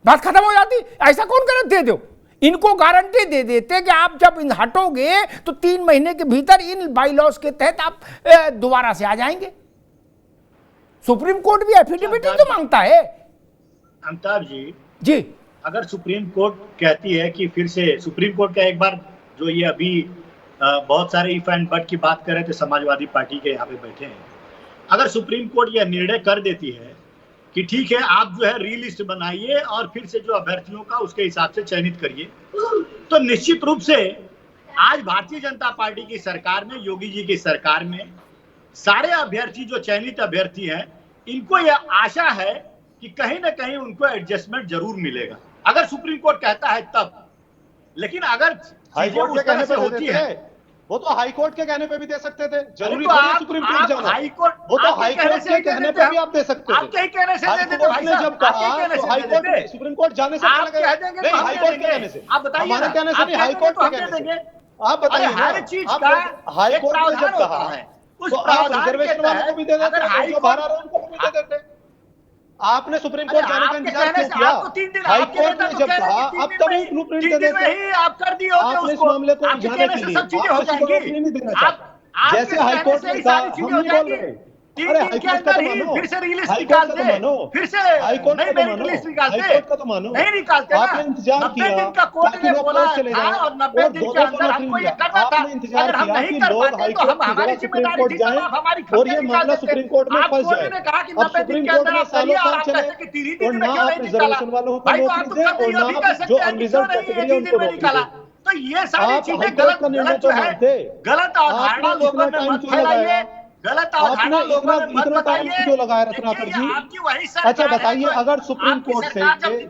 बात खत्म हो जाती। ऐसा कौन गलत दे दो, इनको गारंटी दे देते कि आप जब इन हटोगे तो 3 महीने के भीतर इन बाईलॉज के तहत आप दोबारा से आ जाएंगे। सुप्रीम कोर्ट भी एफिडेविट तो मांगता है। अमिताभ जी जी, अगर सुप्रीम कोर्ट कहती है कि फिर से, सुप्रीम कोर्ट का एक बार जो ये अभी बहुत सारे इफ एंड बट की बात कर रहे थे समाजवादी पार्टी के यहाँ पे बैठे हैं, अगर सुप्रीम कोर्ट यह निर्णय कर देती है कि ठीक है आप जो है री लिस्ट बनाइए और फिर से जो अभ्यर्थियों का उसके हिसाब से चयनित करिए, तो निश्चित रूप से आज भारतीय जनता पार्टी की सरकार में, योगी जी की सरकार में सारे अभ्यर्थी जो चयनित अभ्यर्थी हैं, इनको यह आशा है कि कहीं ना कहीं उनको एडजस्टमेंट जरूर मिलेगा, अगर सुप्रीम कोर्ट कहता है तब। लेकिन अगर हाईकोर्ट के कहने पे होती है, वो तो हाईकोर्ट के कहने पे भी दे सकते थे, जरूरी नहीं सुप्रीम कोर्ट जाना। हाईकोर्ट, वो तो हाईकोर्ट के कहने पे भी आप दे सकते थे। आपके ही कहने से दे देते भाई साहब, जब कहा तो हाईकोर्ट, सुप्रीम कोर्ट जाने से आप कह देंगे नहीं, हाईकोर्ट के कहने से, आप बताइए, हमारे कहने से नहीं, हाईकोर्ट के कहने से। आप बताइए, हर चीज का हाईकोर्ट ने जब कहा है तो आप रिजर्वेशन वालों को भी दे देते, जो बाहर आ रहे हैं उनको भी दे देते। आपने सुप्रीम कोर्ट जाने का इंतजार क्यों किया? हाईकोर्ट ने जब कहा, अब तब एक ब्लू प्रिंट दे देते। आप कर दिए होते, आपने इस मामले को उलझाने के लिए नहीं देना चाहते। जैसे हाईकोर्ट ने कहा, हम नहीं बोल रहे, अरे हाईकोर्ट का तो मानो, फिर से रिलीज हाईकोर्ट का निकालते, तो मानो, फिर से हाईकोर्ट का तो मानो, रिलीज निकालते, हाईकोर्ट का तो मानो, नहीं निकालते। आपने इंतजार किया ताकि लोग कोर्ट चले जाएं और 90 दिन के अंदर हमको ये करना था। आपने इंतजार किया कि लोग हाईकोर्ट की जगह सुप्रीम कोर्ट जाएं और ये मामला सुप्रीम कोर्ट में फंस जाए। अब सुप्रीम कोर्ट में सालों साल चले और ना आप रिजर्वेशन वालों को नौकरी दें और ना आप जो अनरिजर्व कैटेगरी है उनको नौकरी दें। तो ये सारी चीजें गलत तो मानते, गलत अवधारणा लोगों में मत फैलाइए, गलत अवधारणा लोगों में मत बताइए। क्यों लगाया रत्नाकर जी? अच्छा बताइए, अगर सुप्रीम कोर्ट से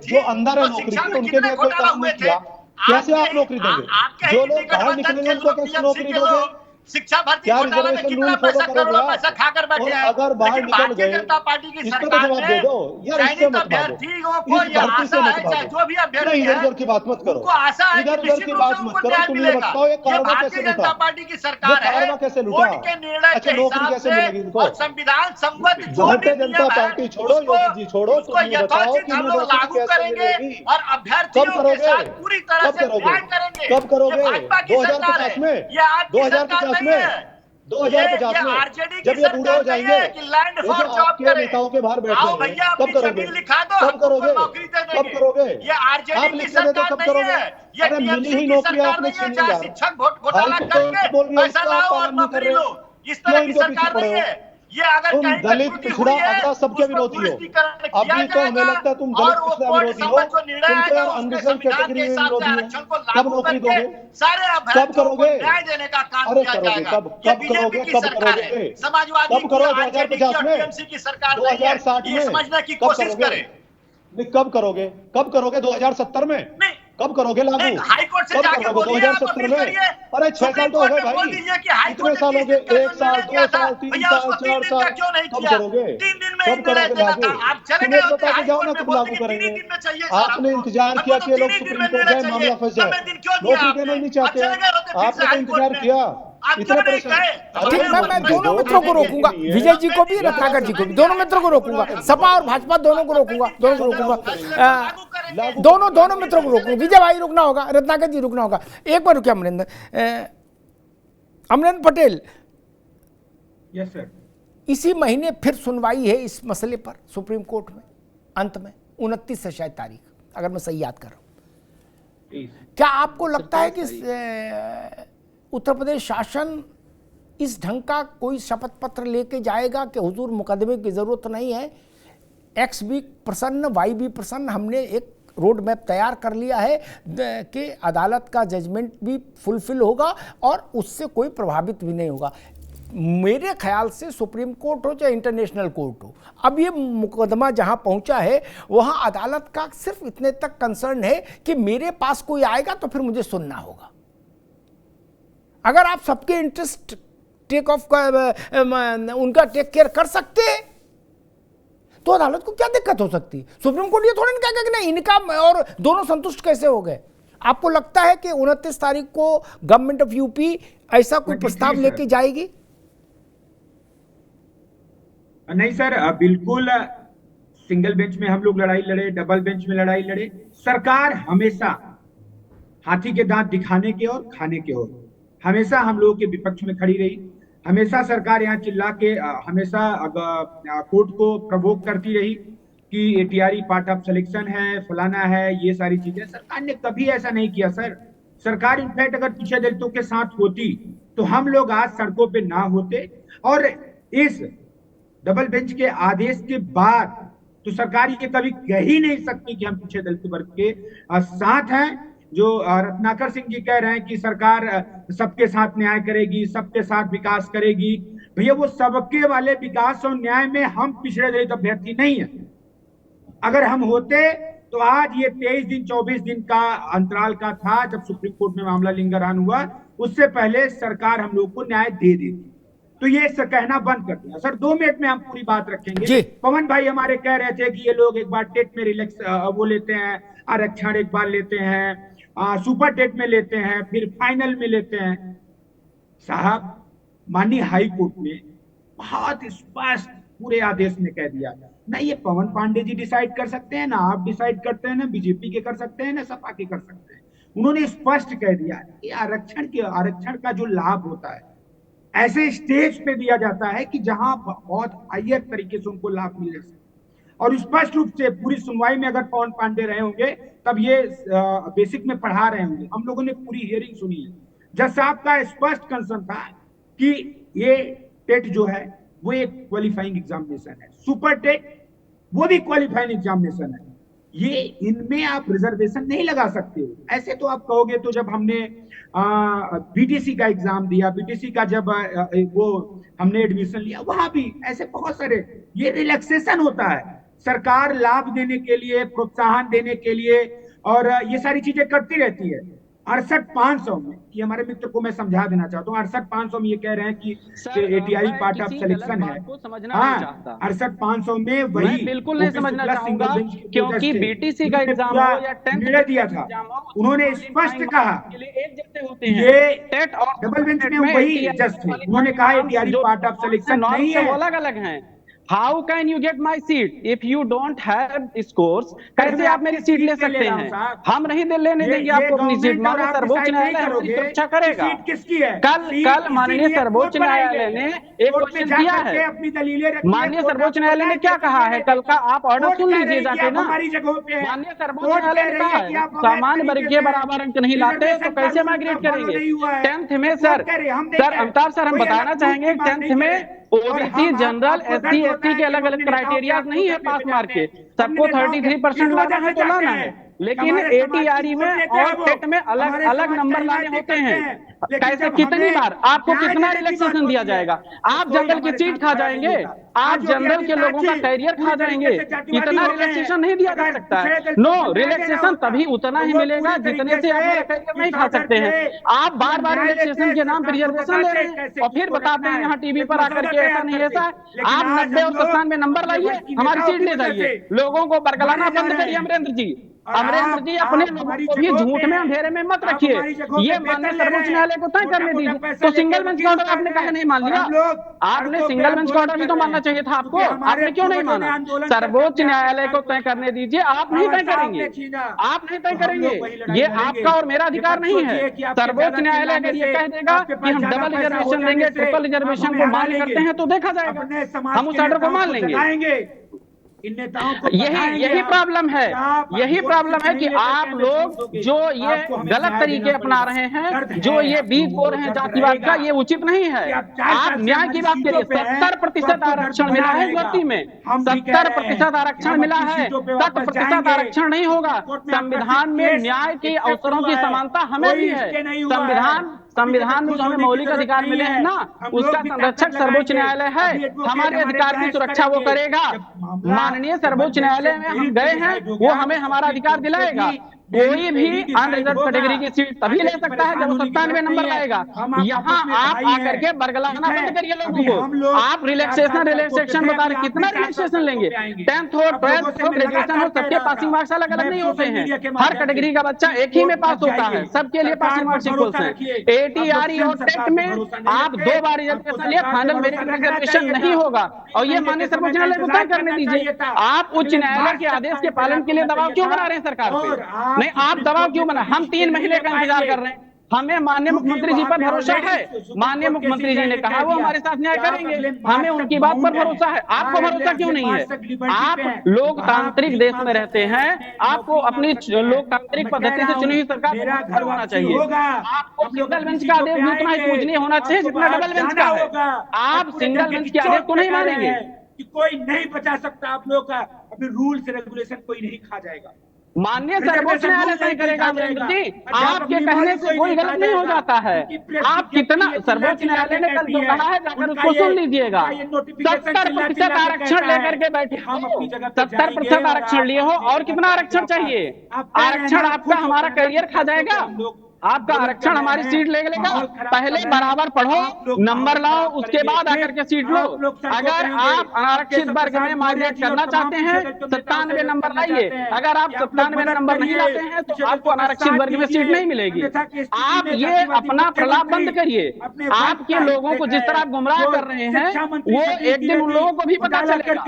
जो अंदर है नौकरी के, उनके लिए कोई काम नहीं किया, कैसे आप नौकरी देंगे? जो लोग बाहर निकलेंगे उनको कैसे नौकरी दोगे? शिक्षा भर्ती क्या घोटाला में रिजर्वेशन कितना रूल फॉलो पैसा, करोड़ों करोगे पैसा खाकर बैठे हैं? अगर बाहर लेकिन निकल भारतीय गए, जनता पार्टी की इसको तो सरकार जवाब दे दो यार, इससे मत भागो, अभ्यर्थियों को इस ये भर्ती से आशा मत है, चाहे भागो। जो भी अभ्यर्थी इधर उधर की बात मत करो, उनको आशा है इधर उधर की बात मत करो। तुम ये बताओ ये कारवा कैसे भारतीय जनता लूटा, पार्टी की सरकार है, कारवा कैसे लूटा? कोर्ट के निर्णय अच्छा के नौकरी हिसाब कैसे से मिलेगी इनको? और संविधान संबद्ध जो भी भारतीय जनता नियम है, पार्टी छोड़ो, योगी जी छोड़ो, उसको तुम ये बताओ यथोचित कि हम लोग नौकरी लागू कैसे करेंगे मिलेगी? और अभ्यर्थियों कब के करोगे? साथ पूरी तरह कब से करोगे? न्याय करेंगे। कब करोगे? ये भाजपा की सरकार है, 2050 में, ये आपकी सरकार 2050 नहीं में, है। 2050 में आरजेडी जब की ये बूढ़े हो सरकार जाएंगे, नहीं है कि लैंड ये फॉर जो जॉब आपके करे। नेताओं के बाहर बैठे आओ हैं, भैया कब अपनी करोगे? जमीन लिखा दो, कब हमको करोगे? नौकरी दे कब देंगे। करोगे? ये आप आरजेडी की लिख के देते सरकार कब नहीं करोगे? है, ये अरे मिली टीएमसी ही की नौकरी सरकार आपने नहीं है, छीनी जहाँ यार। शिक्षक घोटाला हाईकोर्ट तो करके बोल रही है, पैसा इसको आप लाओ और पालन नहीं कर नौकरी रहे। लो, इस तरह क्यों की इनके पीछे सरकार पड़े नहीं हो? है। ये अगर तुम कहीं दलित त्रुटि पिछड़ा हुई है, अगड़ा सबके उसको विरोधी हो। पुनरुद्धीकरण किया अभी तो हमें जाएगा लगता है तुम और दलित वो पिछड़ा कोर्ट विरोधी हो, संबद्ध जो निर्णय तुम तो आएगा यार उसके अनरिजर्व संविधान कैटेगरी के में हिसाब से विरोधी हो। आरक्षण को कब लागू नौकरी करके दोगे? सारे कब अभ्यर्थियों को करोगे? न्याय देने का काम अरे किया करोगे, जाएगा। कब ये कब बीजेपी करोगे? की कब सरकार करोगे? है, समाजवादी कब करोगे? की, आरजेडी की 2050 और में, टीएमसी की सरकार नहीं है। 2060 ये में समझने की कब कोशिश करोगे? करें। नहीं कब करोगे? कब करोगे? 2070 में नहीं, कब करोगे लागू? नहीं, हाईकोर्ट से कब जाके करोगे? बोलिए, आप 2070 अपील में? करिए। अरे 6 साल तो हो गए भाई, बोल दीजिए कि हाईकोर्ट कितने ने साल हो 30 गए? दिन का 1 साल, निर्णय दिया 2 साल, था। 3 भैया साल, उसको 4 3 दिन साल, का क्यों नहीं कब किया? करोगे? 3 दिन में कब निर्णय करोगे देना लागू? था। आप चले तुम गए एक होते बता के जाओ हाईकोर्ट ना, में, तुम बोलते लागू कि 3 करेंगे। ही दिन में चाहिए सर आपने हमको। इंतजार हमको किया तो कि ये 3 लोग ही दिन सुप्रीम में कोर्ट निर्णय जाए, चाहिए। मामला फंस जाए। 90 दिन क्यों दिया नौकरी देना आपने? नहीं चाहते आप चले हैं, गए होते फिर से आपने तो हाईकोर्ट इंतजार में। किया। आप क्यों नहीं गए? ठीक, मैं दोनों मित्रों को रोकूंगा, विजय जी को भी, रत्नाकर जी को भी, दोनों मित्रों को रोकूंगा, सपा और भाजपा दोनों को रोकूंगा, दोनों मित्रों को रोकूंगा। विजय भाई रुकना होगा, रत्नाकर जी रुकना होगा। एक बार रुकिए अमरेंद्र पटेल। Yes sir. इसी महीने फिर सुनवाई है इस मसले पर सुप्रीम कोर्ट में, अंत में 29 से शायद तारीख, अगर मैं सही याद कर रहा हूं। क्या आपको लगता है कि उत्तर प्रदेश शासन इस ढंग का कोई शपथ पत्र लेके जाएगा कि हुजूर मुकदमे की जरूरत नहीं है, एक्स भी प्रसन्न वाई भी प्रसन्न, हमने एक रोड मैप तैयार कर लिया है कि अदालत का जजमेंट भी फुलफिल होगा और उससे कोई प्रभावित भी नहीं होगा? मेरे ख्याल से सुप्रीम कोर्ट हो चाहे इंटरनेशनल कोर्ट हो, अब ये मुकदमा जहां पहुंचा है वहां अदालत का सिर्फ इतने तक कंसर्न है कि मेरे पास कोई आएगा तो फिर मुझे सुनना होगा। अगर आप सबके इंटरेस्ट टेक ऑफ उनका टेक केयर कर सकते तो अदालत को क्या दिक्कत हो सकती है? सुप्रीम कोर्ट ये थोड़ा नहीं कहेगा कि नहीं इनका और दोनों संतुष्ट कैसे हो गए। आपको लगता है कि 29 तारीख को गवर्नमेंट ऑफ यूपी ऐसा कोई प्रस्ताव लेके जाएगी? नहीं सर, बिल्कुल सिंगल बेंच में हम लोग लड़ाई लड़े, डबल बेंच में लड़ाई लड़े, सरकार हमेशा हाथी के दांत दिखाने के और खाने के और हमेशा हम लोगों के विपक्ष में खड़ी रही। हमेशा सरकार यहाँ चिल्ला के हमेशा कोर्ट को प्रवोक करती रही कि एटीआरई पार्ट ऑफ सिलेक्शन है, फलाना है, ये सारी चीजें। सरकार ने कभी ऐसा नहीं किया सर। सरकार इनफैक्ट अगर पीछे दलितों के साथ होती तो हम लोग आज सड़कों पे ना होते। और इस डबल बेंच के आदेश के बाद तो सरकार ये कभी कह ही नहीं सकती कि हम पीछे दलित वर्ग के साथ हैं। जो रत्नाकर सिंह जी कह रहे हैं कि सरकार सबके साथ न्याय करेगी, सबके साथ विकास करेगी, भैया वो सबके वाले विकास और न्याय में हम पिछड़े दलित अभ्यर्थी नहीं है। अगर हम होते तो आज ये 23 दिन 24 दिन का अंतराल का था जब सुप्रीम कोर्ट में मामला लिंगरान हुआ, उससे पहले सरकार हम लोग को न्याय दे देती। तो ये कहना बंद कर दिया सर। 2 मिनट में हम पूरी बात रखेंगे। पवन भाई हमारे कह रहे थे कि ये लोग एक बार टेट में रिलैक्स वो लेते हैं, आरक्षण एक बार लेते हैं, सुपर टेट में लेते हैं, फिर फाइनल में लेते हैं। साहब माननीय हाई कोर्ट ने बहुत स्पष्ट पूरे आदेश में कह दिया, ना ये पवन पांडे जी डिसाइड कर सकते हैं, ना आप डिसाइड करते हैं, ना बीजेपी के कर सकते हैं, ना सपा के कर सकते हैं। उन्होंने स्पष्ट कह दिया कि आरक्षण का जो लाभ होता है ऐसे स्टेज पे दिया जाता है कि जहां बहुत हायर तरीके से उनको लाभ मिल सके। और स्पष्ट रूप से पूरी सुनवाई में अगर पवन पांडे रहे होंगे तब ये बेसिक में पढ़ा रहे होंगे। हम लोगों ने पूरी हियरिंग सुनी है। जज साहब का स्पष्ट कंसर्न था कि ये टेट जो है वो एक क्वालिफाइंग एग्जामिनेशन है, सुपर टेट वो भी क्वालिफाइंग एग्जामिनेशन है। ये इनमें आप रिजर्वेशन नहीं लगा सकते हो। ऐसे तो आप कहोगे तो जब हमने बीटीसी का एग्जाम दिया, बीटीसी का जब वो हमने एडमिशन लिया, वहां भी ऐसे बहुत सारे ये रिलैक्सेशन होता है। सरकार लाभ देने के लिए, प्रोत्साहन देने के लिए और ये सारी चीजें करती रहती है। 68,500 में, कि हमारे मित्र को मैं समझा देना चाहता हूँ, 68,500 में ये कह रहे हैं कि एटीआई पार्ट ऑफ सिलेक्शन है। हाँ, 68,500 में वही बिल्कुल नहीं समझना चाहूंगा क्योंकि बीटीसी का एग्जाम हो या 10th निर्णय दिया था। उन्होंने स्पष्ट कहा ये डबल बेंच में वही जज थे, उन्होंने कहा एटीआई पार्ट ऑफ सिलेक्शन नहीं है, अलग अलग हैं। How can you get my seat if you don't have scores? कैसे आप मेरी सीट ले सकते हैं? हम नहीं लेने देंगे आपको अपनी सीट। माननीय सर्वोच्च न्यायालय हमारी सुरक्षा करेगा। सीट किसकी है? कल माननीय सर्वोच्च न्यायालय ने एक क्वेश्चन किया है। माननीय सर्वोच्च न्यायालय ने क्या कहा है? कल का आप ऑर्डर सुन लीजिए जाके ना। माननीय सर्वोच्च न्यायालय ने कहा है सामान्य वर्गीय बराबर अंक नहीं लाते तो कैसे माइग्रेट करेंगे? 10th में सर अमिताभ सर हम बताना चाहेंगे 10th में ओबीसी, जनरल, एससी, एसटी के अलग अलग क्राइटेरिया नहीं है पास मार्क के। सबको 33% लाना है तो लाना है, लेकिन एटीआरई में और टेट में अलग अलग नंबर लाने होते हैं। कैसे, कितनी बार आपको कितना रिलैक्सेशन दिया जाएगा? आप जनरल की सीट खा जाएंगे, आप जनरल के लोगों का कैरियर खा जाएंगे। इतना रिलैक्सेशन नहीं दिया जा सकता है। नो, रिलैक्सेशन तभी उतना ही मिलेगा जितने से आप कैरियर नहीं खा सकते हैं। आप बार बार रिलैक्सेशन के नाम पर रिजर्वेशन ले रहे हैं और फिर बताते हैं यहाँ टीवी पर आकर के ऐसा नहीं ऐसा। आप 90 और 97 नंबर लाइए, हमारी सीट ले जाइए। लोगों को बरगलाना बंद करिए अमरेंद्र जी। अमरेंद्र जी अपने लोगों को भी झूठ में अंधेरे में मत रखिए। ये माननीय सर्वोच्च न्यायालय को तय करने दीजिए। तो सिंगल बेंच का ऑर्डर आपने कहा नहीं मान लिया? आपने सिंगल बेंच का ऑर्डर भी तो मानना चाहिए था आपको, आपने क्यों नहीं माना? सर्वोच्च न्यायालय को तय करने दीजिए। आप नहीं तय करेंगे, आप नहीं तय करेंगे, ये आपका और मेरा अधिकार नहीं है। सर्वोच्च न्यायालय अगर ये कह देगा कि हम डबल रिजर्वेशन देंगे, ट्रिपल रिजर्वेशन को मान्य करते हैं तो देखा जाएगा, हम उस ऑर्डर को मान लेंगे। यही प्रॉब्लम है, यही प्रॉब्लम है कि आप लोग जो ये गलत तरीके अपना रहे हैं, जो ये बीज बो रहे हैं जातिवाद का, ये उचित नहीं है। आप न्याय की बात करिए। 70% आरक्षण मिला है भर्ती में, 70% आरक्षण मिला है, 60% आरक्षण नहीं होगा। संविधान में न्याय के अवसरों की समानता हमें भी है। संविधान में जो हमें मौलिक अधिकार मिले हैं ना, उसका संरक्षक सर्वोच्च न्यायालय है। हमारे अधिकार की सुरक्षा वो करेगा। माननीय सर्वोच्च न्यायालय में हम गए हैं, वो हमें हमारा अधिकार दिलाएगा। कोई भी अनरिजर्व कैटेगरी की सीट तभी ले सकता है जब वो 97 नंबर लाएगा। यहाँ आप आकर के बरगलाना बंद करिए लोगों को। आप रिलैक्सेशन बता रहे, कितना रिलैक्सेशन लेंगे? 10th हो, 12th हो, ग्रेजुएशन हो, सबके पासिंग मार्क्स अलग अलग नहीं होते हैं। हर कैटेगरी का बच्चा एक ही में पास होता है, सबके लिए पासिंग मार्क्स इक्वल हैं। ATRE और टेट में आप 2 बार रिजर्वेशन लिए, फाइनल मेरिट रिजर्वेशन नहीं होगा। और ये माननीय सर्वोच्च न्यायालय को तय करने दीजिए। आप उच्च न्यायालय के आदेश के पालन के लिए दबाव क्यों बना रहे हैं सरकार पे? नहीं, आप दबाव क्यों बना? हम 3 महीने का इंतजार कर रहे हैं। हमें माननीय मुख्यमंत्री जी पर भरोसा है। माननीय मुख्यमंत्री जी ने कहा वो हमारे साथ न्याय करेंगे, हमें उनकी बात पर भरोसा है। आपको भरोसा क्यों नहीं है? आप लोकतांत्रिक देश में रहते हैं, आपको अपनी लोकतांत्रिक पद्धति से चुनी हुई सरकार पर होना चाहिए। आपको सिंगल बेंच का आदेश भी उतना ही पूजनीय होना चाहिए जितना डबल बेंच का है। आप सिंगल बेंच के आदेश को नहीं मानेंगे कि कोई नहीं बचा सकता आप लोग का, अभी रूल्स रेगुलेशन कोई नहीं खा जाएगा। माननीय सर्वोच्च न्यायालय तय करेगा। अमरेंद्र जी, आपके कहने से कोई गलत नहीं हो जाता है। आप कितना, सर्वोच्च न्यायालय ने कल जो कहा है जाकर उसको सुन लीजिएगा। 70% आरक्षण लेकर के बैठे हो, 70% आरक्षण लिए हो, और कितना आरक्षण चाहिए? आरक्षण आपका हमारा करियर खा जाएगा। आपका आरक्षण हमारी सीट ले लेगा। पहले बराबर पढ़ो, नंबर लाओ, उसके बाद आकर के सीट लो। अगर आप अनारक्षित वर्ग में माइग्रेट करना चाहते हैं, 97 नंबर लाइए। अगर आप 97 नंबर नहीं लाते हैं तो आपको अनारक्षित वर्ग में सीट नहीं मिलेगी। आप ये अपना प्रलाप बंद करिए। आपके लोगों को जिस तरह आप गुमराह कर रहे हैं, वो एक दिन उन लोगों को भी पता चलेगा।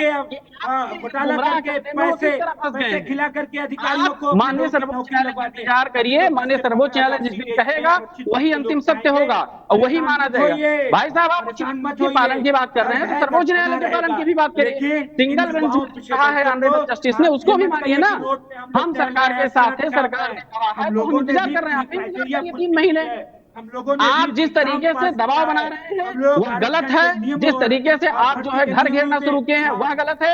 माननीय सर्वोच्च न्यायालय का इंतजार करिए। माननीय सर्वोच्च न्यायालय जिस दिन कहेगा वही अंतिम सत्य होगा और वही माना जाएगा। भाई साहब, आप के पालन की बात कर रहे हैं तो सर्वोच्च न्यायालय के पालन की भी बात करिए। सिंगल बेंच कहा है ऑनरेबल जस्टिस ने, उसको भी मानिए ना। हम सरकार के साथ है, सरकार ने कहा है तो हम इंतजार कर रहे हैं। आप इंतजार करिए 3 महीने। आप जिस तरीके से दबाव बना रहे हैं वह गलत है। जिस तरीके से आप जो है घर घेरना शुरू किए हैं वह गलत है।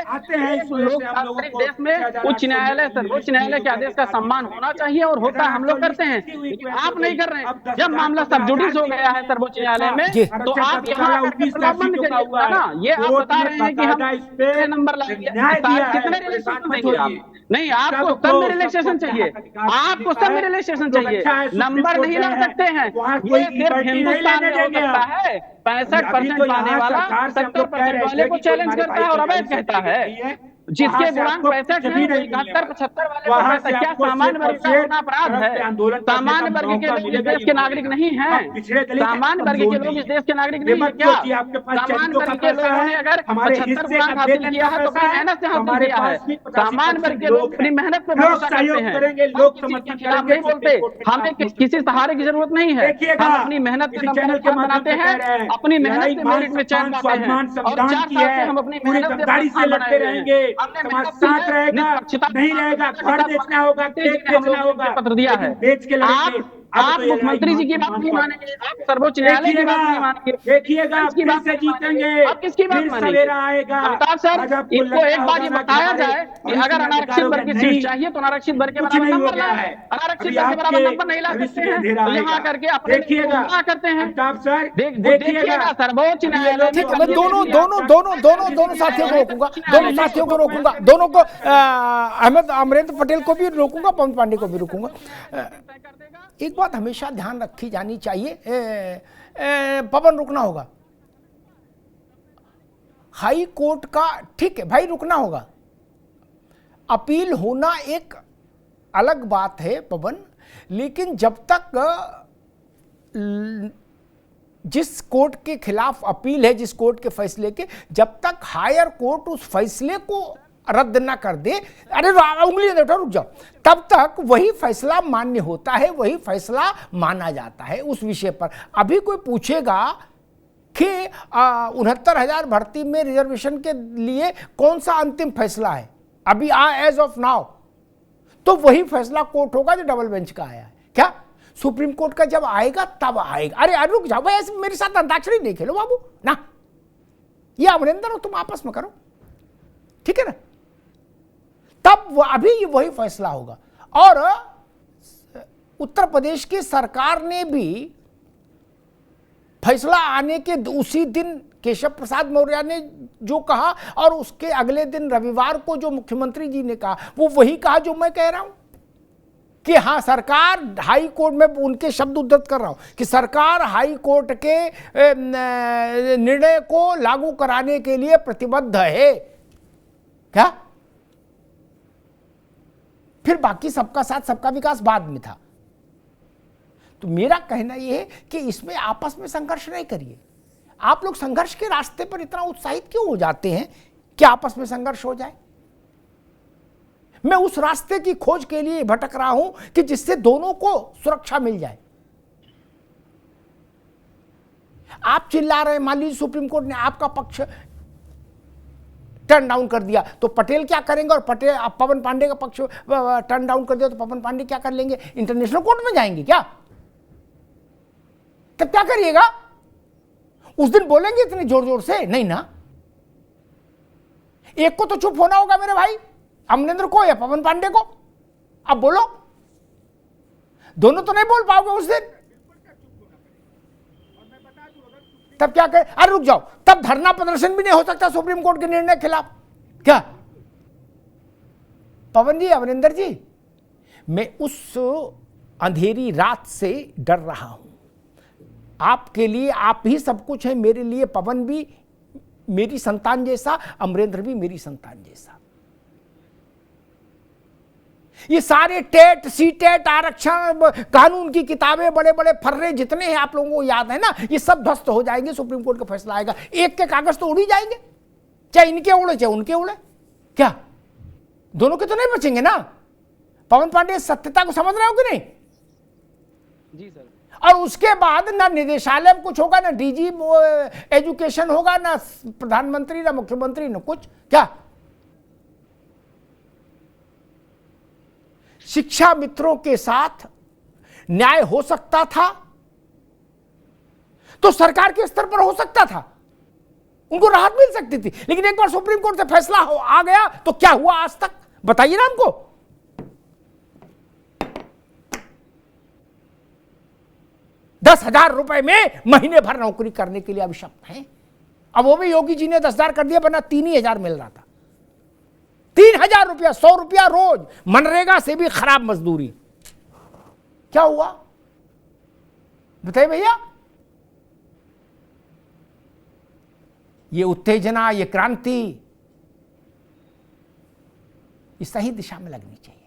लोकतांत्रिक देश में उच्च न्यायालय, सर्वोच्च न्यायालय के आदेश का सम्मान होना चाहिए और होता हम लोग करते हैं, लेकिन आप नहीं कर रहे हैं। जब मामला सब जुडिस हो गया है सर्वोच्च न्यायालय में, तो आप यहाँ बंद करिए ना। ये आप बता रहे हैं कि हम नंबर लाएंगे, कितने रिलैक्सेशन देंगे आप? नहीं, आपको सब में रिलैक्सेशन चाहिए, आपको सब में रिलैक्सेशन चाहिए। नंबर नहीं ला सकते हैं। ये सिर्फ हिंदुस्तान में हो सकता है। 65% पाने वाला 70% वाले को चैलेंज करता है और अवैध कहता है। जिसके गुणांक 65 है, 71-75 वाले क्या सामान्य वर्ग का होना अपराध है? सामान्य वर्ग के लोग इस देश के नागरिक नहीं हैं। सामान्य वर्ग के लोग इस देश के नागरिक नहीं है क्या? सामान्य वर्ग के लोगों ने अगर 75 गुणांक हासिल किया है तो अपनी मेहनत से हासिल किया है। सामान्य वर्ग के लोग अपनी मेहनत पे भरोसा करते हैं, हम नहीं बोलते। हमें किसी सहारे की जरूरत नहीं है। हम अपनी मेहनत से बनाते हैं, अपनी मेहनत से मेरिट में चयन पाते हैं और 4 साल से हम अपनी मेहनत से लड़ते रहेंगे। समाज साथ रहेगा, नहीं रहेगा, घर बेचना होगा, केक बेचना होगा, पत्र दिया है। बेच के आप मुख्यमंत्री जी की बात नहीं मानेंगे, आप सर्वोच्च न्यायालय की बात नहीं मानेंगे। देखिएगा किसकी बात से जीतेंगे, आप किसकी बात मानेंगे? सवेरा आएगा। अमिताभ सर, इनको एक बार ये बताया जाए कि अगर अनारक्षित वर्ग की सीट चाहिए तो अनारक्षित वर्ग के बराबर नंबर लाए। अनारक्षित वर्ग के बराबर नंबर नहीं ला सकते हैं तो यहाँ करके अपने क्या करते हैं? देखिएगा सर्वोच्च न्यायालय। दोनों साथियों को रोकूंगा, दोनों को अमरेंद्र पटेल को भी रोकूंगा, पवन पांडे को भी रोकूंगा। एक बात हमेशा ध्यान रखी जानी चाहिए, पवन रुकना होगा। हाई कोर्ट का ठीक है भाई, रुकना होगा। अपील होना एक अलग बात है पवन, लेकिन जब तक जिस कोर्ट के खिलाफ अपील है, जिस कोर्ट के फैसले के, जब तक हायर कोर्ट उस फैसले को रद्द ना कर दे, अरे उंगली नहीं उठा, रुक जाओ, तब तक वही फैसला मान्य होता है, वही फैसला माना जाता है उस विषय पर। अभी कोई पूछेगा कि 69,000 भर्ती में रिजर्वेशन के लिए कौन सा अंतिम फैसला है अभी एज ऑफ नाउ, तो वही फैसला कोर्ट होगा जो डबल बेंच का आया है। क्या सुप्रीम कोर्ट का जब आएगा तब आएगा। अरे रुक जाओ भाई, ऐसे मेरे साथ अंताक्षरी नहीं खेलो बाबू ना, ये अमरिंदर हो तुम आपस में करो, ठीक है ना, तब अभी वही फैसला होगा। और उत्तर प्रदेश की सरकार ने भी फैसला आने के उसी दिन केशव प्रसाद मौर्य ने जो कहा और उसके अगले दिन रविवार को जो मुख्यमंत्री जी ने कहा, वो वही कहा जो मैं कह रहा हूं कि हाँ, सरकार हाई कोर्ट में, उनके शब्द उद्धृत कर रहा हूं कि सरकार हाई कोर्ट के निर्णय को लागू कराने के लिए प्रतिबद्ध है। क्या फिर बाकी सबका साथ सबका विकास बाद में था। तो मेरा कहना यह है कि इसमें आपस में संघर्ष नहीं करिए। आप लोग संघर्ष के रास्ते पर इतना उत्साहित क्यों हो जाते हैं कि आपस में संघर्ष हो जाए? मैं उस रास्ते की खोज के लिए भटक रहा हूं कि जिससे दोनों को सुरक्षा मिल जाए। आप चिल्ला रहे हैं, मान लीजिए सुप्रीम कोर्ट ने आपका पक्ष टर्न डाउन कर दिया तो पटेल क्या करेंगे? और पटेल पवन पांडे का पक्ष टर्न डाउन कर दिया तो पवन पांडे क्या कर लेंगे? इंटरनेशनल कोर्ट में जाएंगे क्या? तब क्या करिएगा? उस दिन बोलेंगे इतने जोर जोर से? नहीं ना। एक को तो चुप होना होगा मेरे भाई, अमरिंदर को या पवन पांडे को। अब बोलो, दोनों तो नहीं बोल पाओगे उस दिन। तब क्या करें? अरे रुक जाओ, तब धरना प्रदर्शन भी नहीं हो सकता सुप्रीम कोर्ट के निर्णय के खिलाफ क्या? पवन जी, अमरिंदर जी, मैं उस अंधेरी रात से डर रहा हूं। आपके लिए आप ही सब कुछ है, मेरे लिए पवन भी मेरी संतान जैसा, अमरिंदर भी मेरी संतान जैसा। ये सारे टेट, सीटेट, आरक्षण, कानून की किताबें, बड़े बड़े फर्रे जितने हैं आप लोगों को याद है ना, ये सब ध्वस्त हो जाएंगे। सुप्रीम कोर्ट का फैसला आएगा, एक के कागज तो उड़ ही जाएंगे, चाहे इनके उड़े चाहे उनके उड़े। क्या दोनों के तो नहीं बचेंगे ना? पवन पांडे सत्यता को समझ रहे हो कि नहीं? जी सर। और उसके बाद ना निदेशालय में कुछ होगा, ना डीजी एजुकेशन होगा, ना प्रधानमंत्री, ना मुख्यमंत्री, ना कुछ। क्या शिक्षा मित्रों के साथ न्याय हो सकता था तो सरकार के स्तर पर हो सकता था, उनको राहत मिल सकती थी। लेकिन एक बार सुप्रीम कोर्ट से फैसला आ गया तो क्या हुआ आज तक? बताइए ना हमको। 10,000 रुपए में महीने भर नौकरी करने के लिए अभिशप्त है। अब वो भी योगी जी ने 10,000 कर दिया, वरना 3,000 मिल रहा था। 3,000 रुपया, 100 रुपया रोज, मनरेगा से भी खराब मजदूरी। क्या हुआ बताइए भैया? ये उत्तेजना, ये क्रांति, इस सही दिशा में लगनी चाहिए।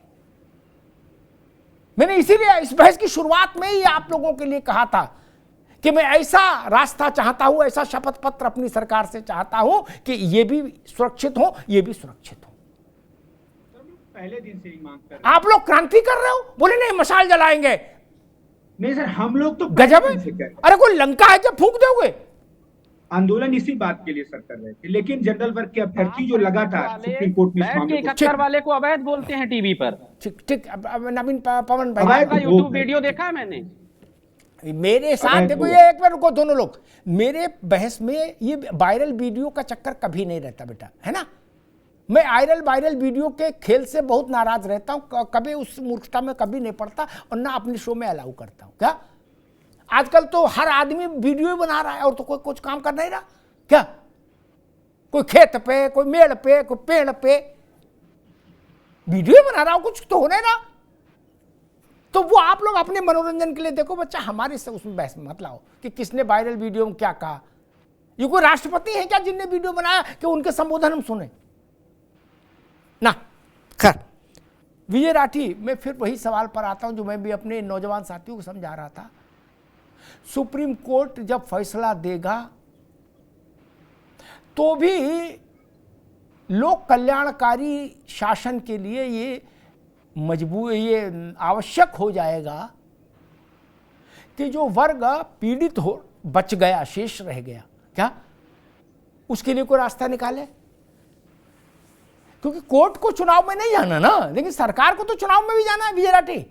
मैंने इसीलिए इस बहस की शुरुआत में ही आप लोगों के लिए कहा था कि मैं ऐसा रास्ता चाहता हूं, ऐसा शपथ पत्र अपनी सरकार से चाहता हूं कि ये भी सुरक्षित हो, ये भी सुरक्षित हो। पहले दिन से ही मांग कर रहे हैं। आप लोग क्रांति कर रहे हो, बोले नहीं मशाल जलाएंगे। नहीं सर, हम लोग तो गजब है। अरे कोई लंका है क्या फूंक दोगे? आंदोलन इसी बात के लिए सर कर रहे थे, लेकिन जनरल वर्ग के अभ्यर्थी जो लगातार सुप्रीम कोर्ट में इस मामले को वाले को अवैध बोलते हैं टीवी पर। ठीक। अब नवीन पवन भाई का यूट्यूब वीडियो देखा है मैंने। मेरे साथ देखो, ये एक बार रुको दोनों लोग। मेरे बहस में ये वायरल वीडियो का चक्कर कभी नहीं रहता बेटा, है ना। मैं वायरल वीडियो के खेल से बहुत नाराज रहता हूं, कभी उस मूर्खता में कभी नहीं पड़ता और ना अपने शो में अलाउ करता हूं। क्या आजकल तो हर आदमी वीडियो ही बना रहा है और तो कोई कुछ काम कर नहीं रहा। क्या कोई खेत पे, कोई मेड़ पे, कोई पेड़ पे वीडियो बना रहा हो, कुछ तो हो नहीं रहा। तो वो आप लोग अपने मनोरंजन के लिए देखो बच्चा, हमारे से उसमें बहस मत लाओ कि किसने वायरल वीडियो में क्या कहा। ये कोई राष्ट्रपति है क्या जिनने वीडियो बनाया कि उनके संबोधन हम सुने ना? खैर, विजय राठी, मैं फिर वही सवाल पर आता हूं जो मैं भी अपने नौजवान साथियों को समझा रहा था। सुप्रीम कोर्ट जब फैसला देगा तो भी लोक कल्याणकारी शासन के लिए ये आवश्यक हो जाएगा कि जो वर्ग पीड़ित हो बच गया, शेष रह गया, क्या उसके लिए कोई रास्ता निकाले? क्योंकि कोर्ट को चुनाव में नहीं जाना ना, लेकिन सरकार को तो चुनाव में भी जाना है। विजय राठी,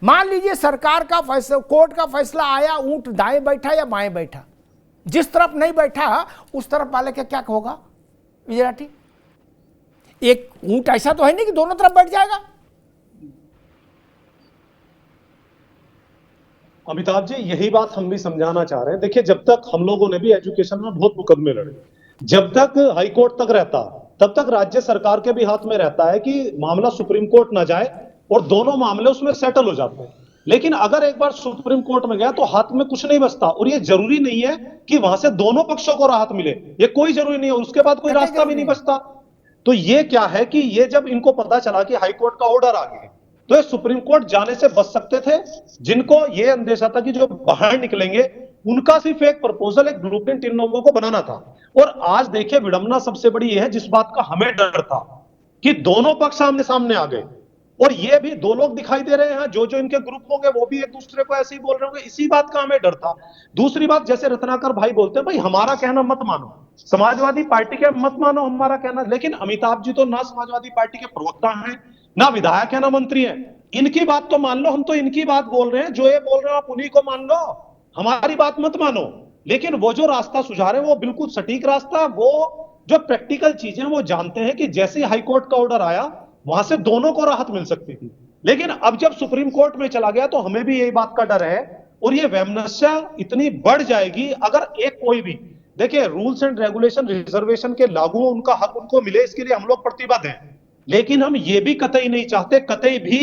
मान लीजिए सरकार का फैसला, कोर्ट का फैसला आया, ऊंट दाएं बैठा या बाएं बैठा, जिस तरफ नहीं बैठा उस तरफ वाले का क्या होगा? विजय राठी, एक ऊंट ऐसा तो है नहीं कि दोनों तरफ बैठ जाएगा। अमिताभ जी, यही बात हम भी समझाना चाह रहे हैं। देखिए, जब तक हम लोगों ने भी एजुकेशन में बहुत मुकदमे लड़े, जब तक हाई कोर्ट तक रहता, तब तक राज्य सरकार के भी हाथ में रहता है कि मामला सुप्रीम कोर्ट ना जाए और दोनों मामले उसमें सेटल हो जाते हैं। लेकिन अगर एक बार सुप्रीम कोर्ट में गया तो हाथ में कुछ नहीं बचता, और ये जरूरी नहीं है कि वहां से दोनों पक्षों को राहत मिले, ये कोई जरूरी नहीं है, उसके बाद कोई रास्ता भी नहीं बचता। तो ये क्या है कि ये जब इनको पता चला कि हाई कोर्ट का ऑर्डर आ गया, तो ये सुप्रीम कोर्ट जाने से बच सकते थे। जिनको ये अंदेशा था कि जो बाहर निकलेंगे उनका सिर्फ एक प्रपोजल, एक ब्लूप्रिंट इन लोगों को बनाना था। और आज देखिए, विडंबना सबसे बड़ी यह है, जिस बात का हमें डर था कि दोनों पक्ष सामने सामने आ गए, और ये भी दो लोग दिखाई दे रहे हैं, जो जो इनके ग्रुप होंगे वो भी एक दूसरे को ऐसे ही बोल रहे होंगे, इसी बात का हमें डर था। दूसरी बात, जैसे रत्नाकर भाई बोलते हैं, भाई हमारा कहना मत मानो, समाजवादी पार्टी के मत मानो हमारा कहना। लेकिन अमिताभ जी तो ना समाजवादी पार्टी के प्रवक्ता हैं, ना विधायक है, ना मंत्री हैं। इनकी बात तो मान लो, हम तो इनकी बात बोल रहे हैं, जो ये बोल रहे हो आप उन्हीं को मान लो, हमारी बात मत मानो। लेकिन वो जो रास्ता सुझा रहे हैं वो बिल्कुल सटीक रास्ता, वो जो प्रैक्टिकल चीजें वो जानते हैं कि जैसे हाईकोर्ट का ऑर्डर आया वहां से दोनों को राहत मिल सकती थी। लेकिन अब जब सुप्रीम कोर्ट में चला गया तो हमें भी यही बात का डर है, और ये वैमनस्या इतनी बढ़ जाएगी अगर एक कोई भी, देखिए रूल्स एंड रेगुलेशन रिजर्वेशन के लागू उनका हक उनको मिले, इसके लिए हम लोग प्रतिबद्ध हैं। लेकिन हम ये भी कतई नहीं चाहते, कतई भी,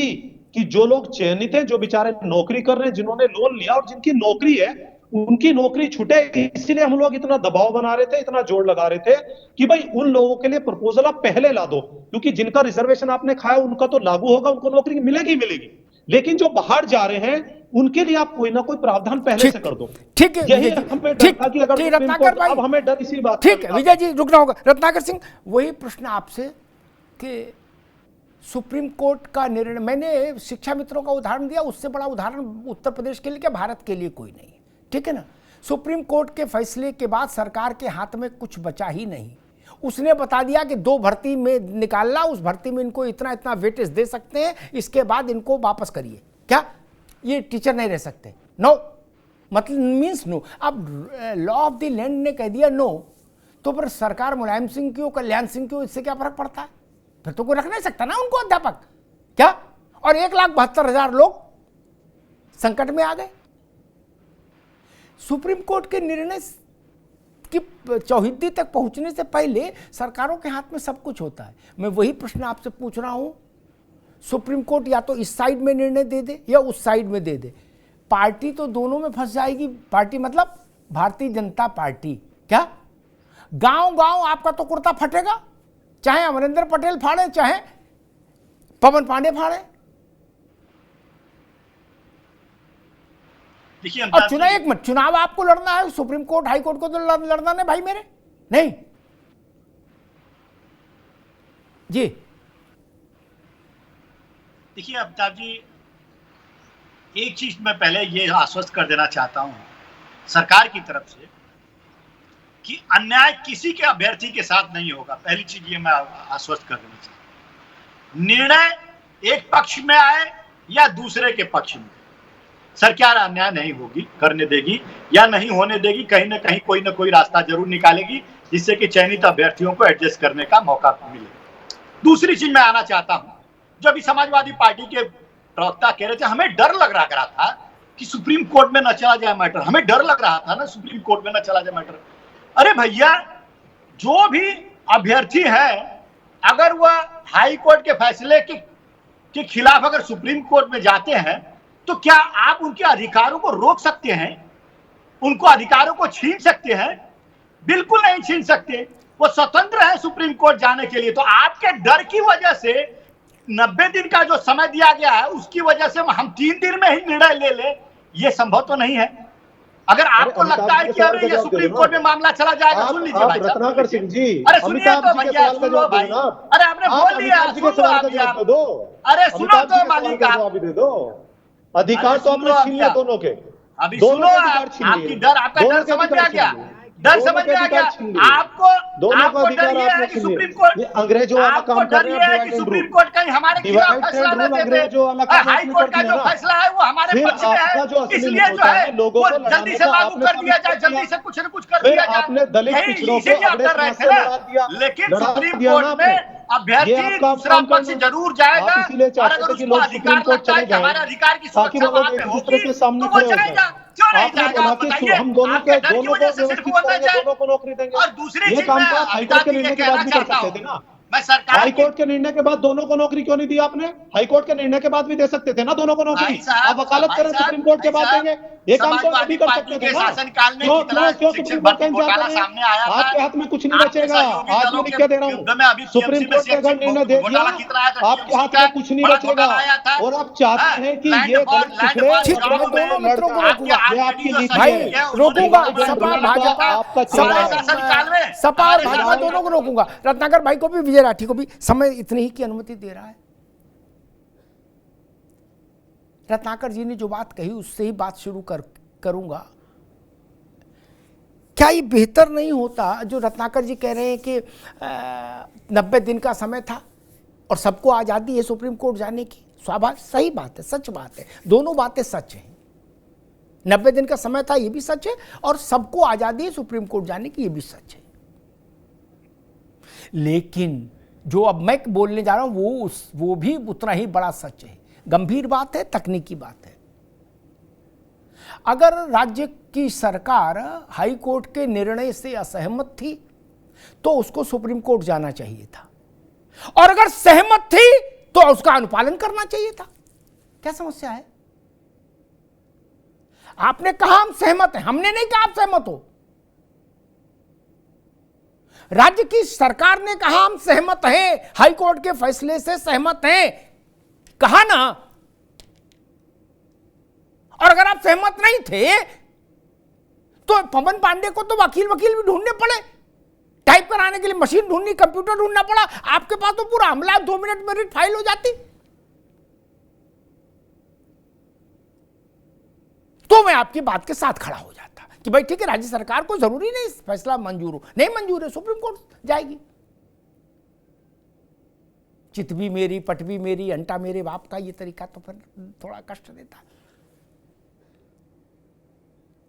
कि जो लोग चयनित हैं, जो बेचारे नौकरी कर रहे हैं, जिन्होंने लोन लिया और जिनकी नौकरी है, उनकी नौकरी छूटे। इसीलिए हम लोग इतना दबाव बना रहे थे, इतना जोर लगा रहे थे कि भाई उन लोगों के लिए प्रपोजल आप पहले ला दो, क्योंकि जिनका रिजर्वेशन आपने खाया उनका तो लागू होगा, उनको नौकरी मिलेगी मिलेगी। लेकिन जो बाहर जा रहे हैं उनके लिए आप कोई ना कोई प्रावधान पहले से कर दो। ठीक है, यही हम पे डर था कि अगर रत्नाकर भाई, अब हमें डर इसी बात। ठीक है विजय जी, रुकना होगा। रत्नाकर सिंह, वही प्रश्न आपसे कि सुप्रीम कोर्ट का निर्णय, मैंने शिक्षा मित्रों का उदाहरण दिया, उससे बड़ा उदाहरण उत्तर प्रदेश के लिए क्या भारत के लिए कोई नहीं, ठीक है ना। सुप्रीम कोर्ट के फैसले के बाद सरकार के हाथ में कुछ बचा ही नहीं। उसने बता दिया कि 2 भर्ती में निकालना, उस भर्ती में इनको इतना इतना वेटेज दे सकते हैं, इसके बाद इनको वापस करिए। क्या ये टीचर नहीं रह सकते? नो, मतलब मीन्स नो। अब लॉ ऑफ द लैंड ने कह दिया नो, तो फिर सरकार मुलायम सिंह की हो, कल्याण सिंह की हो, इससे क्या फर्क पड़ता है? फिर तो कोई रख नहीं सकता ना उनको अध्यापक, क्या? और 1,72,000 लोग संकट में आ गए। सुप्रीम कोर्ट के निर्णय की चौहिद्दी तक पहुंचने से पहले सरकारों के हाथ में सब कुछ होता है। मैं वही प्रश्न आपसे पूछ रहा हूं, सुप्रीम कोर्ट या तो इस साइड में निर्णय दे दे या उस साइड में दे दे, पार्टी तो दोनों में फंस जाएगी। पार्टी मतलब भारतीय जनता पार्टी। क्या गांव गांव आपका तो कुर्ता फटेगा, चाहे अमरिंदर पटेल फाड़े, चाहे पवन पांडे फाड़े। देखिए, अब चुनाव, एक मिनट, चुनाव आपको लड़ना है, सुप्रीम कोर्ट हाई कोर्ट को तो लड़ना नहीं भाई मेरे, नहीं जी। देखिए अमिताभ जी, एक चीज मैं पहले ये आश्वस्त कर देना चाहता हूं सरकार की तरफ से कि अन्याय किसी के अभ्यर्थी के साथ नहीं होगा। पहली चीज ये मैं आश्वस्त कर देना चाहता हूं। निर्णय एक पक्ष में आए या दूसरे के पक्ष में, सरकार अन्याय नहीं होगी, करने देगी या नहीं होने देगी, कहीं ना कहीं कोई ना कोई रास्ता जरूर निकालेगी जिससे कि चयनित अभ्यर्थियों को एडजस्ट करने का मौका मिले। दूसरी चीज मैं आना चाहता हूं, जब भी समाजवादी पार्टी के प्रवक्ता कह रहे थे हमें डर लग रहा था कि सुप्रीम कोर्ट में न चला जाए मैटर, हमें डर लग रहा था ना सुप्रीम कोर्ट में न चला जाए मैटर। अरे भैया, जो भी अभ्यर्थी है अगर वह हाई कोर्ट के फैसले के खिलाफ अगर सुप्रीम कोर्ट में जाते हैं तो क्या आप उनके अधिकारों को रोक सकते हैं? उनको अधिकारों को छीन सकते हैं? बिल्कुल नहीं छीन सकते। वो स्वतंत्र है सुप्रीम कोर्ट जाने के लिए। तो आपके डर की वजह से 90 दिन का जो समय दिया गया है उसकी वजह से हम 3 दिन में ही निर्णय ले ले, ये संभव तो नहीं है। अगर आपको लगता है कि अरे ये सुप्रीम कोर्ट में मामला चला जाएगा, सुन लीजिए भाई साहब, रत्नाकर सिंह जी, अरे सुनिए तो भैया, सुन लो भाई, अरे आपने बोल लिया, सुन लो अभी आप, अरे सुनो तो मालिक आप, दे दो अधिकार तो आपने छीन लिया दोनों के, अभी सुनो, आपकी डर, आपका डर समझ में आ गया, डर समझ में आ गया आपको, आपको डर ये है कि सुप्रीम कोर्ट, अंग्रेजों वाला काम कर रहे हैं कि सुप्रीम कोर्ट कहीं हमारे खिलाफ फैसला न दे दे, हाई कोर्ट का जो फैसला है वो हमारे पक्ष में है, इसलिए जो है वो जल्दी से लागू कर दिया जाए, जल्दी से कुछ न कुछ कर दिया जाए, इसीलिए आप डर रहे थे ना। लेकिन सुप्रीम कोर्ट में अभ्यर्थी दूसरा पक्ष जरूर जाएगा, और अगर उसको अधिकार लगता है कि हमारे अधिकार की सुरक्षा वहां पे होगी तो वो जाएगा। क्यों नहीं जाएगा आप बताइए, आपके डर की वजह से सिर्फ वो न जाए। और दूसरी चीज मैं अमिताभ जी के कहना चाहता हूँ, मैं सरकार हाई कोर्ट के निर्णय के बाद दोनों को नौकरी क्यों नहीं दी आपने? हाई कोर्ट के निर्णय के बाद भी दे सकते थे ना दोनों को नौकरी। आप वकालत करें सुप्रीम कोर्ट के बाद देंगे, ये काम तो अभी कर सकते थे ना। क्यों सुप्रीम कोर्ट सामने आया, आपके हाथ में कुछ नहीं बचेगा। आज मैं लिख के दे रहा हूँ, सुप्रीम कोर्ट ने अगर निर्णय दे दिया आपके हाथ में कुछ नहीं बचेगा, और आप चाहते हैं कि ये आपकी रोकूंगा, सपा भाजपा, सपा और भाजपा दोनों को रोकूंगा। रत्नाकर भाई को भी, विजय राठी को भी समय इतनी ही की अनुमति दे रहा है। रत्नाकर जी ने जो बात कही उससे ही बात शुरू करूंगा। क्या ये बेहतर नहीं होता जो रत्नाकर जी कह रहे हैं कि 90 दिन का समय था और सबको आजादी है सुप्रीम कोर्ट जाने की? स्वाभाविक, सही बात है, सच बात है, दोनों बातें सच हैं। 90 दिन का समय था, ये भी सच है, और सबको आजादी है सुप्रीम कोर्ट जाने की, ये भी सच है। लेकिन जो अब मैं बोलने जा रहा हूं वो भी उतना ही बड़ा सच है, गंभीर बात है, तकनीकी बात है। अगर राज्य की सरकार हाई कोर्ट के निर्णय से असहमत थी तो उसको सुप्रीम कोर्ट जाना चाहिए था, और अगर सहमत थी तो उसका अनुपालन करना चाहिए था। क्या समस्या है? आपने कहा हम सहमत हैं, हमने नहीं कहा आप सहमत हो। राज्य की सरकार ने कहा हम सहमत हैं, हाई कोर्ट के फैसले से सहमत हैं, कहा ना। और अगर आप सहमत नहीं थे तो पवन पांडे को तो वकील भी ढूंढने पड़े, टाइप कराने के लिए मशीन ढूंढनी, कंप्यूटर ढूंढना पड़ा। आपके पास तो पूरा हमला 2 मिनट में फाइल हो जाती। तो मैं आपकी बात के साथ खड़ा हो जाता कि भाई ठीक है, राज्य सरकार को जरूरी नहीं फैसला मंजूर हो, नहीं मंजूर है सुप्रीम कोर्ट जाएगी। चित भी मेरी, पट भी मेरी, अंटा मेरे बाप का, ये तरीका तो फिर थोड़ा कष्ट देता।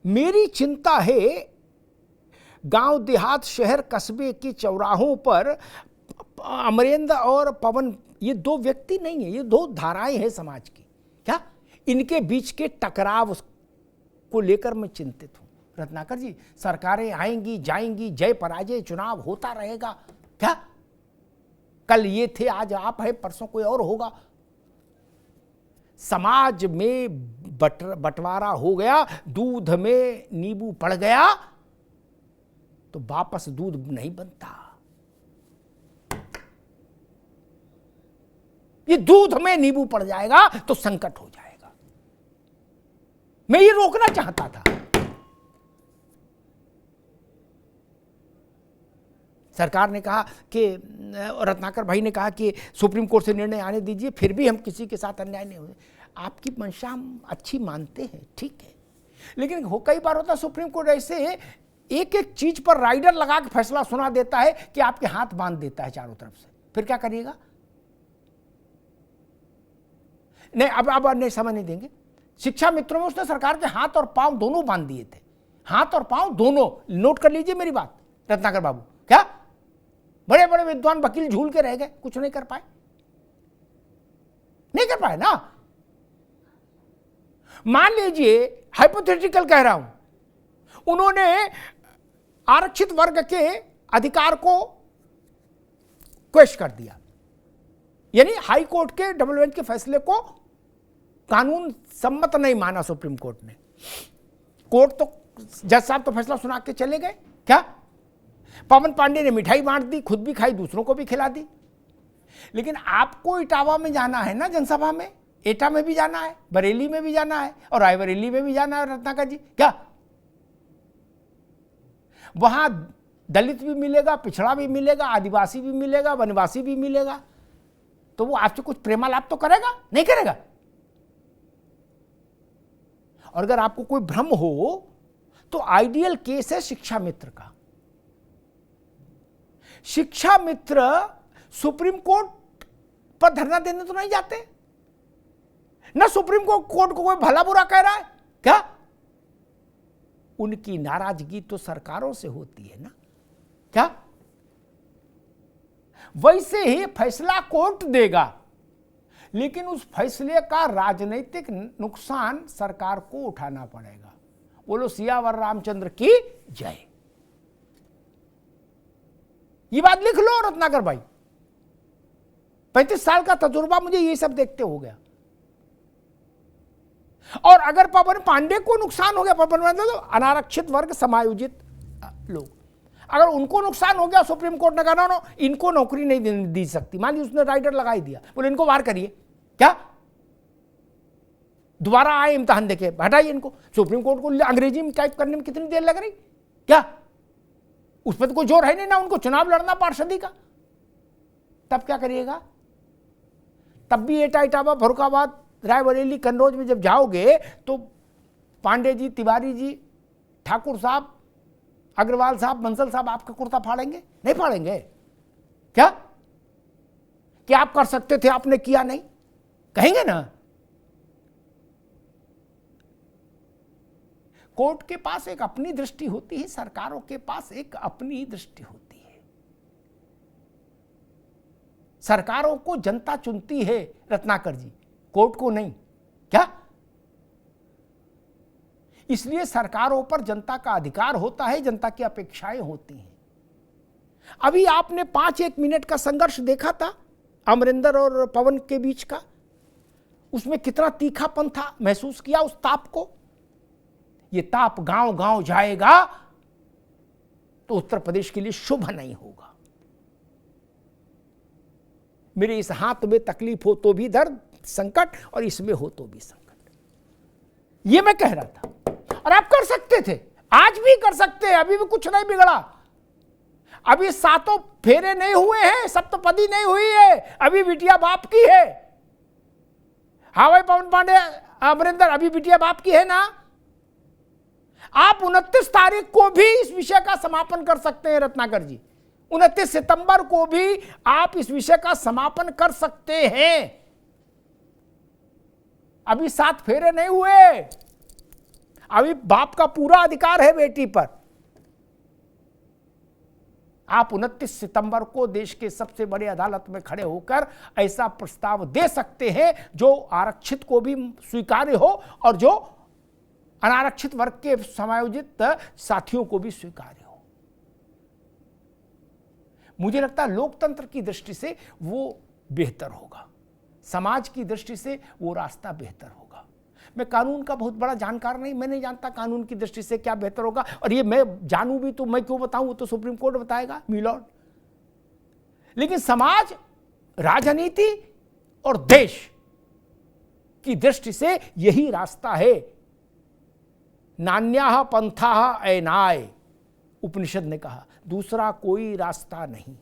मेरी चिंता है गांव देहात शहर कस्बे के चौराहों पर अमरेंद्र और पवन, ये 2 व्यक्ति नहीं है, ये 2 धाराएं हैं समाज की। क्या इनके बीच के टकराव को लेकर मैं चिंतित हूं। रत्नाकर जी, सरकारें आएंगी जाएंगी, जय पराजय चुनाव होता रहेगा। क्या कल ये थे, आज आप है, परसों कोई और होगा। समाज में बंटवारा हो गया, दूध में नींबू पड़ गया तो वापस दूध नहीं बनता। ये दूध में नींबू पड़ जाएगा तो संकट हो जाएगा। मैं ये रोकना चाहता था। सरकार ने कहा कि, रत्नाकर भाई ने कहा कि सुप्रीम कोर्ट से निर्णय आने दीजिए, फिर भी हम किसी के साथ अन्याय नहीं होगा। आपकी मंशा हम अच्छी मानते हैं, ठीक है, लेकिन कई बार होता है सुप्रीम कोर्ट ऐसे एक एक चीज पर राइडर लगा के फैसला सुना देता है कि आपके हाथ बांध देता है चारों तरफ से। फिर क्या करिएगा? नहीं, अब नहीं, समझ नहीं देंगे। शिक्षा मित्रों में उसने सरकार के हाथ और पांव दोनों बांध दिए थे, हाथ और पांव दोनों। नोट कर लीजिए मेरी बात रत्नाकर बाबू। क्या बड़े बड़े विद्वान वकील झूल के रह गए, कुछ नहीं कर पाए, नहीं कर पाए ना। मान लीजिए, हाइपोथेटिकल कह रहा हूं, उन्होंने आरक्षित वर्ग के अधिकार को क्वेश्चन कर दिया, यानी हाई कोर्ट के डबल बेंच के फैसले को कानून सम्मत नहीं माना सुप्रीम कोर्ट ने। कोर्ट तो, जज साहब तो फैसला सुना के चले गए। क्या पवन पांडे ने मिठाई बांट दी, खुद भी खाई, दूसरों को भी खिला दी। लेकिन आपको इटावा में जाना है ना, जनसभा में, एटा में भी जाना है, बरेली में भी जाना है और रायबरेली में भी जाना है रत्नाकर जी, क्या वहां दलित भी मिलेगा, पिछड़ा भी मिलेगा, आदिवासी भी मिलेगा, वनवासी भी मिलेगा, तो वो आपसे कुछ प्रेमालाप तो करेगा? नहीं करेगा। और अगर आपको कोई भ्रम हो तो आइडियल केस है शिक्षा मित्र का। शिक्षा मित्र सुप्रीम कोर्ट पर धरना देने तो नहीं जाते ना, सुप्रीम कोर्ट को कोई भला बुरा कह रहा है क्या? उनकी नाराजगी तो सरकारों से होती है ना, क्या? वैसे ही फैसला कोर्ट देगा, लेकिन उस फैसले का राजनीतिक नुकसान सरकार को उठाना पड़ेगा। बोलो सियावर रामचंद्र की जय। ये बात लिख लो रत्नाकर भाई, 35 साल का तजुर्बा मुझे ये सब देखते हो गया। और अगर पवन पांडे को नुकसान हो गया, पवन पांडे तो अनारक्षित वर्ग समायोजित लोग, अगर उनको नुकसान हो गया, सुप्रीम कोर्ट ने कहा ना इनको नौकरी नहीं दी सकती, मान ली उसने राइडर लगा ही दिया, बोले इनको बाहर करिए, क्या दोबारा आए इम्तिहान देके, हटाइए इनको। सुप्रीम कोर्ट को अंग्रेजी में टाइप करने में कितनी देर लग रही, क्या उस पर तो कोई जोर है नहीं ना, उनको चुनाव लड़ना पार्षदी का। तब क्या करिएगा? तब भी एटा, इटावा, फर्रुखाबाद, रायबरेली, कन्नौज में जब जाओगे तो पांडे जी, तिवारी जी, ठाकुर साहब, अग्रवाल साहब, बंसल साहब आपका कुर्ता फाड़ेंगे? नहीं फाड़ेंगे। क्या आप कर सकते थे, आपने किया नहीं, कहेंगे ना। कोर्ट के पास एक अपनी दृष्टि होती है, सरकारों के पास एक अपनी दृष्टि होती है। सरकारों को जनता चुनती है रत्नाकर जी, कोर्ट को नहीं, क्या? इसलिए सरकारों पर जनता का अधिकार होता है, जनता की अपेक्षाएं होती हैं। अभी आपने 5-1 मिनट का संघर्ष देखा था अमरिंदर और पवन के बीच का, उसमें कितना तीखापन था, महसूस किया उस ताप को। ये ताप गांव गांव जाएगा तो उत्तर प्रदेश के लिए शुभ नहीं होगा। मेरे इस हाथ में तकलीफ हो तो भी दर्द, संकट, और इसमें हो तो भी संकट, ये मैं कह रहा था। और आप कर सकते थे, आज भी कर सकते हैं, अभी भी कुछ नहीं बिगड़ा। अभी 7 फेरे नहीं हुए हैं, सप्तपदी नहीं हुई है, अभी बिटिया बाप की है। हाँ भाई पवन पांडे, अमरिंदर, अभी बिटिया बाप की है ना। आप 29 तारीख को भी इस विषय का समापन कर सकते हैं रत्नाकर जी, 29 सितंबर को भी आप इस विषय का समापन कर सकते हैं। अभी 7 फेरे नहीं हुए, अभी बाप का पूरा अधिकार है बेटी पर। आप 29 सितंबर को देश के सबसे बड़े अदालत में खड़े होकर ऐसा प्रस्ताव दे सकते हैं जो आरक्षित को भी स्वीकार्य हो और जो अनारक्षित वर्ग के समायोजित साथियों को भी स्वीकार्य हो। मुझे लगता है लोकतंत्र की दृष्टि से वो बेहतर होगा, समाज की दृष्टि से वो रास्ता बेहतर होगा। मैं कानून का बहुत बड़ा जानकार नहीं, मैं नहीं जानता कानून की दृष्टि से क्या बेहतर होगा, और ये मैं जानूं भी तो मैं क्यों बताऊं, वो तो सुप्रीम कोर्ट बताएगा मिलॉर्ड। लेकिन समाज, राजनीति और देश की दृष्टि से यही रास्ता है। नान्याह पंथाह ऐनाय, उपनिषद ने कहा, दूसरा कोई रास्ता नहीं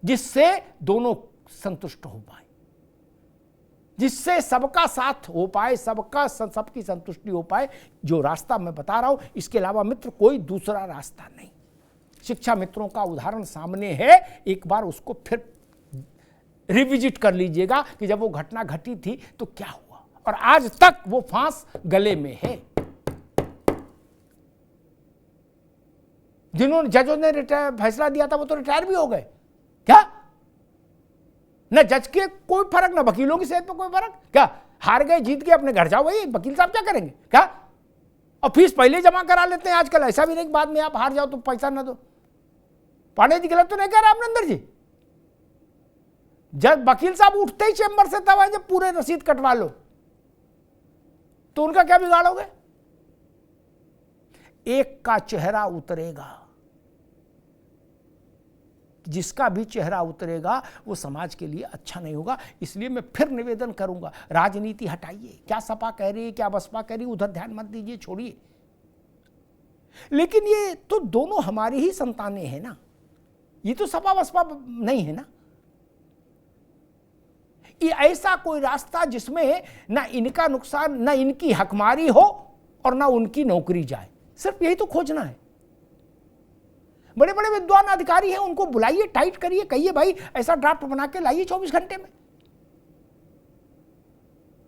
जिससे दोनों संतुष्ट हो पाए, जिससे सबका साथ हो पाए, सबकी संतुष्टि हो पाए। जो रास्ता मैं बता रहा हूं, इसके अलावा मित्र कोई दूसरा रास्ता नहीं। शिक्षा मित्रों का उदाहरण सामने है, एक बार उसको फिर रिविजिट कर लीजिएगा कि जब वो घटना घटी थी तो क्या हुआ, और आज तक वो फांस गले में है। जिन्होंने जजों ने फैसला दिया था वो तो रिटायर भी हो गए, क्या? न जज के कोई फर्क, न वकीलों की सेहत पर कोई फर्क, क्या? हार गए, जीत गए, अपने घर जाओ। भाई वकील साहब क्या करेंगे, क्या? और फीस पहले जमा करा लेते हैं आजकल, ऐसा भी नहीं बाद में आप हार जाओ तो पैसा ना दो। पांडे जी गलत तो नहीं कह रहे अमरिंदर जी? जब वकील साहब उठते ही चेंबर से तब जब पूरे रसीद कटवा लो तो उनका क्या बिगाड़ोगे? एक का चेहरा उतरेगा, जिसका भी चेहरा उतरेगा वो समाज के लिए अच्छा नहीं होगा। इसलिए मैं फिर निवेदन करूंगा, राजनीति हटाइए। क्या सपा कह रही है, क्या बसपा कह रही है, उधर ध्यान मत दीजिए, छोड़िए। लेकिन ये तो दोनों हमारी ही संतानें हैं ना, ये तो सपा बसपा नहीं है ना। ये ऐसा कोई रास्ता जिसमें ना इनका नुकसान, ना इनकी हकमारी हो और ना उनकी नौकरी जाए, सिर्फ यही तो खोजना है। बड़े बड़े विद्वान अधिकारी हैं, उनको बुलाइए, टाइट करिए, कहिए भाई ऐसा ड्राफ्ट बना के लाइए 24 घंटे में,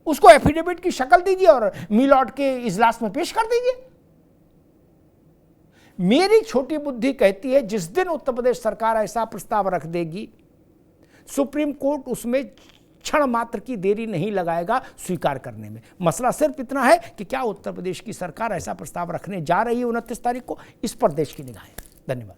उसको एफिडेविट की शक्ल दीजिए और मिलॉर्ड के इजलास में पेश कर दीजिए। मेरी छोटी बुद्धि कहती है जिस दिन उत्तर प्रदेश सरकार ऐसा प्रस्ताव रख देगी, सुप्रीम कोर्ट उसमें क्षण मात्र की देरी नहीं लगाएगा स्वीकार करने में। मसला सिर्फ इतना है कि क्या उत्तर प्रदेश की सरकार ऐसा प्रस्ताव रखने जा रही है 29 तारीख को, इस पर देश की निगाहें। धन्यवाद।